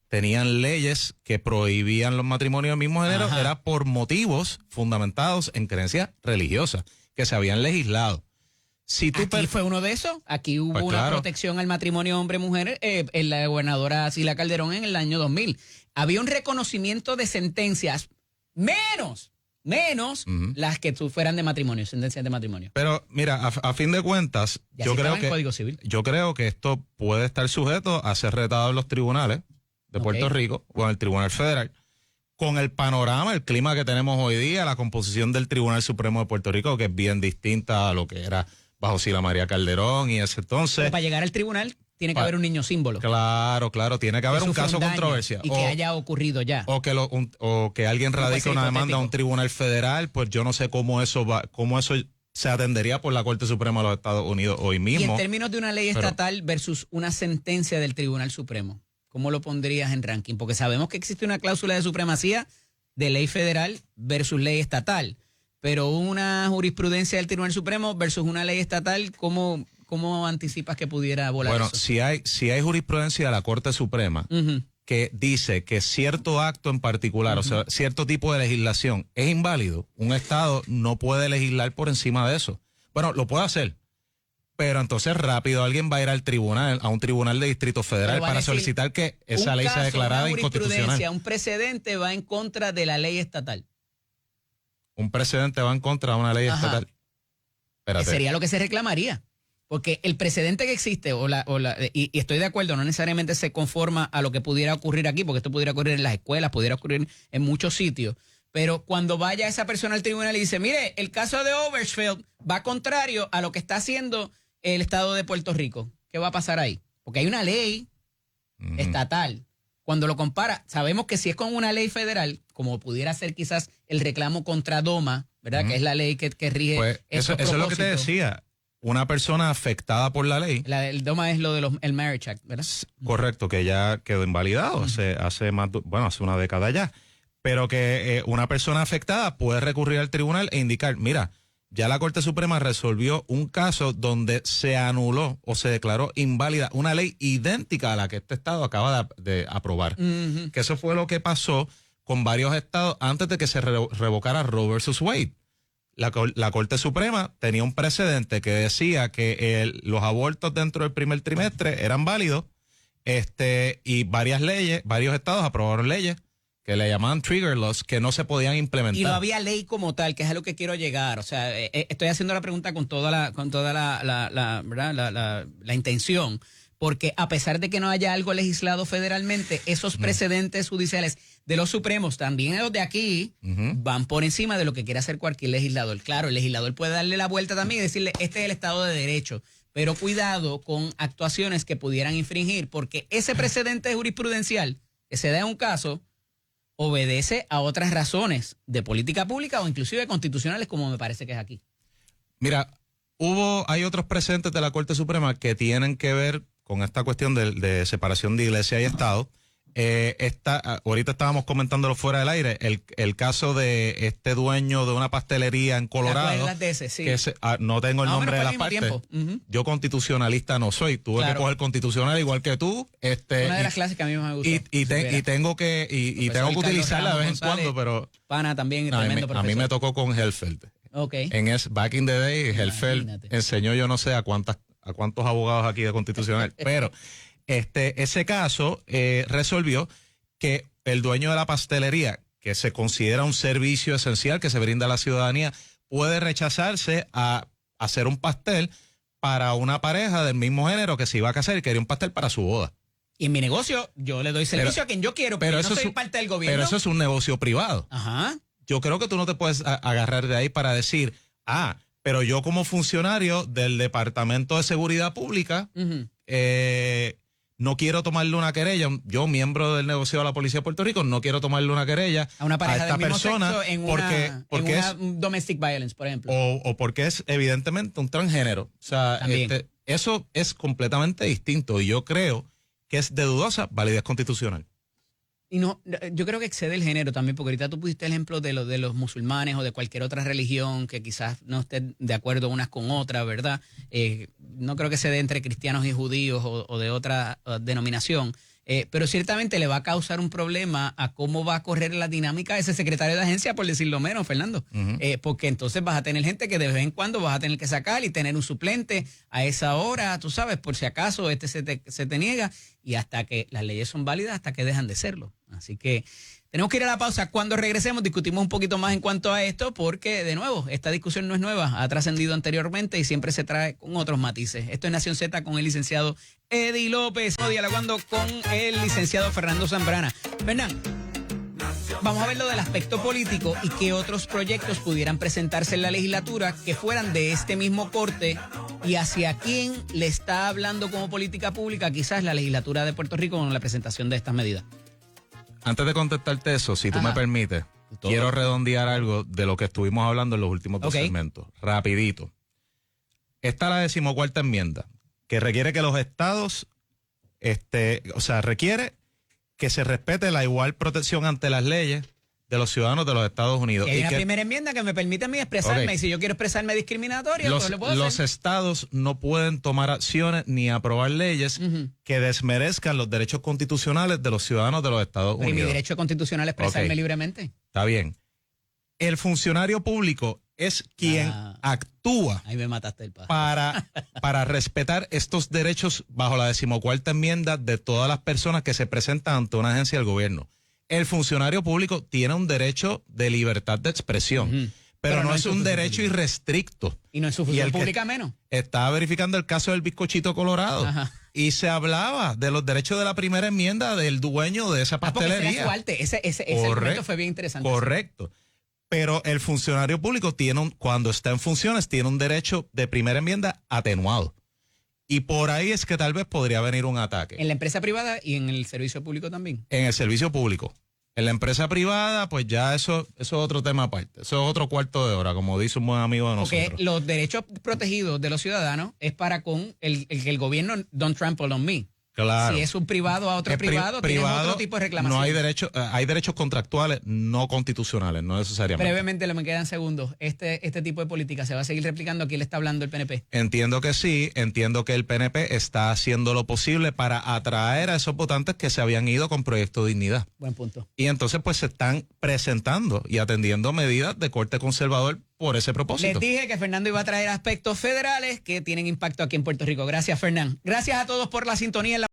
[SPEAKER 3] tenían leyes que prohibían los matrimonios del mismo género era por motivos fundamentados en creencias religiosas que se habían legislado.
[SPEAKER 1] Aquí fue uno de esos. Aquí hubo una protección al matrimonio hombre-mujer en la gobernadora Sila Calderón en el año 2000. Había un reconocimiento de sentencias menos las que fueran de matrimonio, sentencias de matrimonio.
[SPEAKER 3] Pero mira, a fin de cuentas, yo creo que esto puede estar sujeto a ser retado en los tribunales de Puerto Rico o en el Tribunal Federal. Con el panorama, el clima que tenemos hoy día, la composición del Tribunal Supremo de Puerto Rico, que es bien distinta a lo que era bajo Sila María Calderón y ese entonces.
[SPEAKER 1] Pero para llegar al tribunal tiene que haber un niño símbolo.
[SPEAKER 3] Claro, tiene que haber un caso controversia.
[SPEAKER 1] Y que haya ocurrido ya.
[SPEAKER 3] O que alguien radique una demanda a un tribunal federal, pues yo no sé cómo eso se atendería por la Corte Suprema de los Estados Unidos hoy mismo.
[SPEAKER 1] Y en términos de una ley estatal versus una sentencia del Tribunal Supremo, ¿cómo lo pondrías en ranking? Porque sabemos que existe una cláusula de supremacía de ley federal versus ley estatal, pero una jurisprudencia del Tribunal Supremo versus una ley estatal, ¿cómo anticipas que pudiera volar eso?
[SPEAKER 3] Bueno, si hay jurisprudencia de la Corte Suprema que dice que cierto acto en particular, o sea, cierto tipo de legislación es inválido, un Estado no puede legislar por encima de eso. Bueno, lo puede hacer, pero entonces rápido alguien va a ir al tribunal, a un tribunal de distrito federal para solicitar que esa ley sea declarada inconstitucional.
[SPEAKER 1] Un precedente va en contra de la ley estatal.
[SPEAKER 3] Un precedente va en contra de una ley estatal. Espérate.
[SPEAKER 1] Sería lo que se reclamaría. Porque el precedente que existe, y estoy de acuerdo, no necesariamente se conforma a lo que pudiera ocurrir aquí, porque esto pudiera ocurrir en las escuelas, pudiera ocurrir en muchos sitios. Pero cuando vaya esa persona al tribunal y dice, mire, el caso de Obergefell va contrario a lo que está haciendo el Estado de Puerto Rico, ¿qué va a pasar ahí? Porque hay una ley estatal. Cuando lo compara, sabemos que si es con una ley federal, como pudiera ser quizás el reclamo contra DOMA, ¿verdad? Que es la ley que rige
[SPEAKER 3] pues eso es lo que te decía. Una persona afectada por la ley.
[SPEAKER 1] El DOMA es lo de el Marriage Act, ¿verdad?
[SPEAKER 3] Correcto, que ya quedó invalidado hace una década ya. Pero que una persona afectada puede recurrir al tribunal e indicar, mira, ya la Corte Suprema resolvió un caso donde se anuló o se declaró inválida una ley idéntica a la que este estado acaba de aprobar. Que eso fue lo que pasó con varios estados antes de que se revocara Roe versus Wade. La Corte Suprema tenía un precedente que decía que los abortos dentro del primer trimestre eran válidos, y varios estados aprobaron leyes que le llamaban trigger laws, que no se podían implementar.
[SPEAKER 1] Y no había ley como tal, que es a lo que quiero llegar. O sea, estoy haciendo la pregunta con toda la intención, porque a pesar de que no haya algo legislado federalmente, esos precedentes judiciales de los supremos, también los de aquí, van por encima de lo que quiere hacer cualquier legislador. Claro, el legislador puede darle la vuelta también y decirle, este es el Estado de Derecho, pero cuidado con actuaciones que pudieran infringir, porque ese precedente jurisprudencial que se da en un caso obedece a otras razones de política pública o inclusive constitucionales, como me parece que es aquí.
[SPEAKER 3] Mira, hay otros precedentes de la Corte Suprema que tienen que ver con esta cuestión de separación de iglesia y Estado. Ahorita estábamos comentándolo fuera del aire, el caso de este dueño de una pastelería en Colorado.
[SPEAKER 1] De ese, sí.
[SPEAKER 3] No tengo el nombre de las partes. Yo constitucionalista no soy. Tuve que coger constitucional igual que tú.
[SPEAKER 1] Una de las clases que a mí me gusta.
[SPEAKER 3] Y tengo que utilizarla de vez en cuando, pero
[SPEAKER 1] pana también,
[SPEAKER 3] tremendo profesor. A mí me tocó con Helfeld.
[SPEAKER 1] Okay.
[SPEAKER 3] Back in the day, Helfeld enseñó yo no sé a cuántos abogados aquí de constitucional, pero ese caso resolvió que el dueño de la pastelería, que se considera un servicio esencial que se brinda a la ciudadanía, puede rechazarse a hacer un pastel para una pareja del mismo género que se iba a casar y quería un pastel para su boda.
[SPEAKER 1] Y en mi negocio yo le doy servicio a quien yo quiero, pero yo no soy parte del gobierno.
[SPEAKER 3] Pero eso es un negocio privado.
[SPEAKER 1] Ajá.
[SPEAKER 3] Yo creo que tú no te puedes agarrar de ahí para decir, pero yo como funcionario del Departamento de Seguridad Pública, no quiero tomarle una querella, yo miembro del negocio de la Policía de Puerto Rico, no quiero tomarle una querella
[SPEAKER 1] a una pareja
[SPEAKER 3] esta
[SPEAKER 1] del mismo
[SPEAKER 3] persona
[SPEAKER 1] sexo en
[SPEAKER 3] porque
[SPEAKER 1] una domestic violence, por ejemplo.
[SPEAKER 3] O porque es evidentemente un transgénero. O sea, eso es completamente distinto y yo creo que es de dudosa validez constitucional.
[SPEAKER 1] Y no, yo creo que excede el género también, porque ahorita tú pusiste el ejemplo de los musulmanes o de cualquier otra religión que quizás no estén de acuerdo unas con otras, ¿verdad? No creo que se dé entre cristianos y judíos o de otra denominación, pero ciertamente le va a causar un problema a cómo va a correr la dinámica de ese secretario de agencia, por decirlo menos, Fernando. Porque entonces vas a tener gente que de vez en cuando vas a tener que sacar y tener un suplente a esa hora, tú sabes, por si acaso se te niega, y hasta que las leyes son válidas, hasta que dejan de serlo. Así que tenemos que ir a la pausa. Cuando regresemos discutimos un poquito más en cuanto a esto, porque de nuevo, esta discusión no es nueva, ha trascendido anteriormente y siempre se trae con otros matices. Esto es Nación Z con el licenciado Eddie López, dialogando con el licenciado Fernando Zambrana. Fernán, vamos a ver lo del aspecto político y qué otros proyectos pudieran presentarse en la legislatura que fueran de este mismo corte y hacia quién le está hablando como política pública quizás la legislatura de Puerto Rico con la presentación de estas medidas.
[SPEAKER 3] Antes de contestarte eso, si tú me permites, quiero redondear algo de lo que estuvimos hablando en los últimos dos segmentos. Rapidito. Está la 14ª enmienda, que requiere que los estados, requiere que se respete la igual protección ante las leyes de los ciudadanos de los Estados Unidos.
[SPEAKER 1] Y hay una primera enmienda que me permite a mí expresarme, y si yo quiero expresarme discriminatoria, pues lo puedo hacer.
[SPEAKER 3] Los estados no pueden tomar acciones ni aprobar leyes que desmerezcan los derechos constitucionales de los ciudadanos de los Estados Unidos.
[SPEAKER 1] ¿Y mi derecho constitucional a expresarme libremente?
[SPEAKER 3] Está bien. El funcionario público es quien actúa
[SPEAKER 1] ahí me mataste el
[SPEAKER 3] para respetar estos derechos bajo la 14ª enmienda de todas las personas que se presentan ante una agencia del gobierno. El funcionario público tiene un derecho de libertad de expresión, pero no es un derecho irrestricto.
[SPEAKER 1] Y no es su función pública menos.
[SPEAKER 3] Estaba verificando el caso del bizcochito Colorado. Y se hablaba de los derechos de la primera enmienda del dueño de esa pastelería.
[SPEAKER 1] Ese argumento fue bien interesante.
[SPEAKER 3] Correcto. Pero el funcionario público cuando está en funciones, tiene un derecho de primera enmienda atenuado. Y por ahí es que tal vez podría venir un ataque.
[SPEAKER 1] ¿En la empresa privada y en el servicio público también?
[SPEAKER 3] En el servicio público. En la empresa privada, pues ya eso es otro tema aparte. Eso es otro cuarto de hora, como dice un buen amigo de nosotros.
[SPEAKER 1] Porque los derechos protegidos de los ciudadanos es para con el gobierno don't trample on me.
[SPEAKER 3] Claro.
[SPEAKER 1] Si es un privado a otro privado, tienes otro tipo de reclamación.
[SPEAKER 3] No hay derecho, hay derechos contractuales no constitucionales, no necesariamente.
[SPEAKER 1] Brevemente, me quedan segundos. Este tipo de política se va a seguir replicando. ¿A quién le está hablando el PNP?
[SPEAKER 3] Entiendo que sí, entiendo que el PNP está haciendo lo posible para atraer a esos votantes que se habían ido con Proyecto Dignidad.
[SPEAKER 1] Buen punto.
[SPEAKER 3] Y entonces pues se están presentando y atendiendo medidas de corte conservador por ese propósito.
[SPEAKER 1] Les dije que Fernando iba a traer aspectos federales que tienen impacto aquí en Puerto Rico. Gracias, Fernán. Gracias a todos por la sintonía en la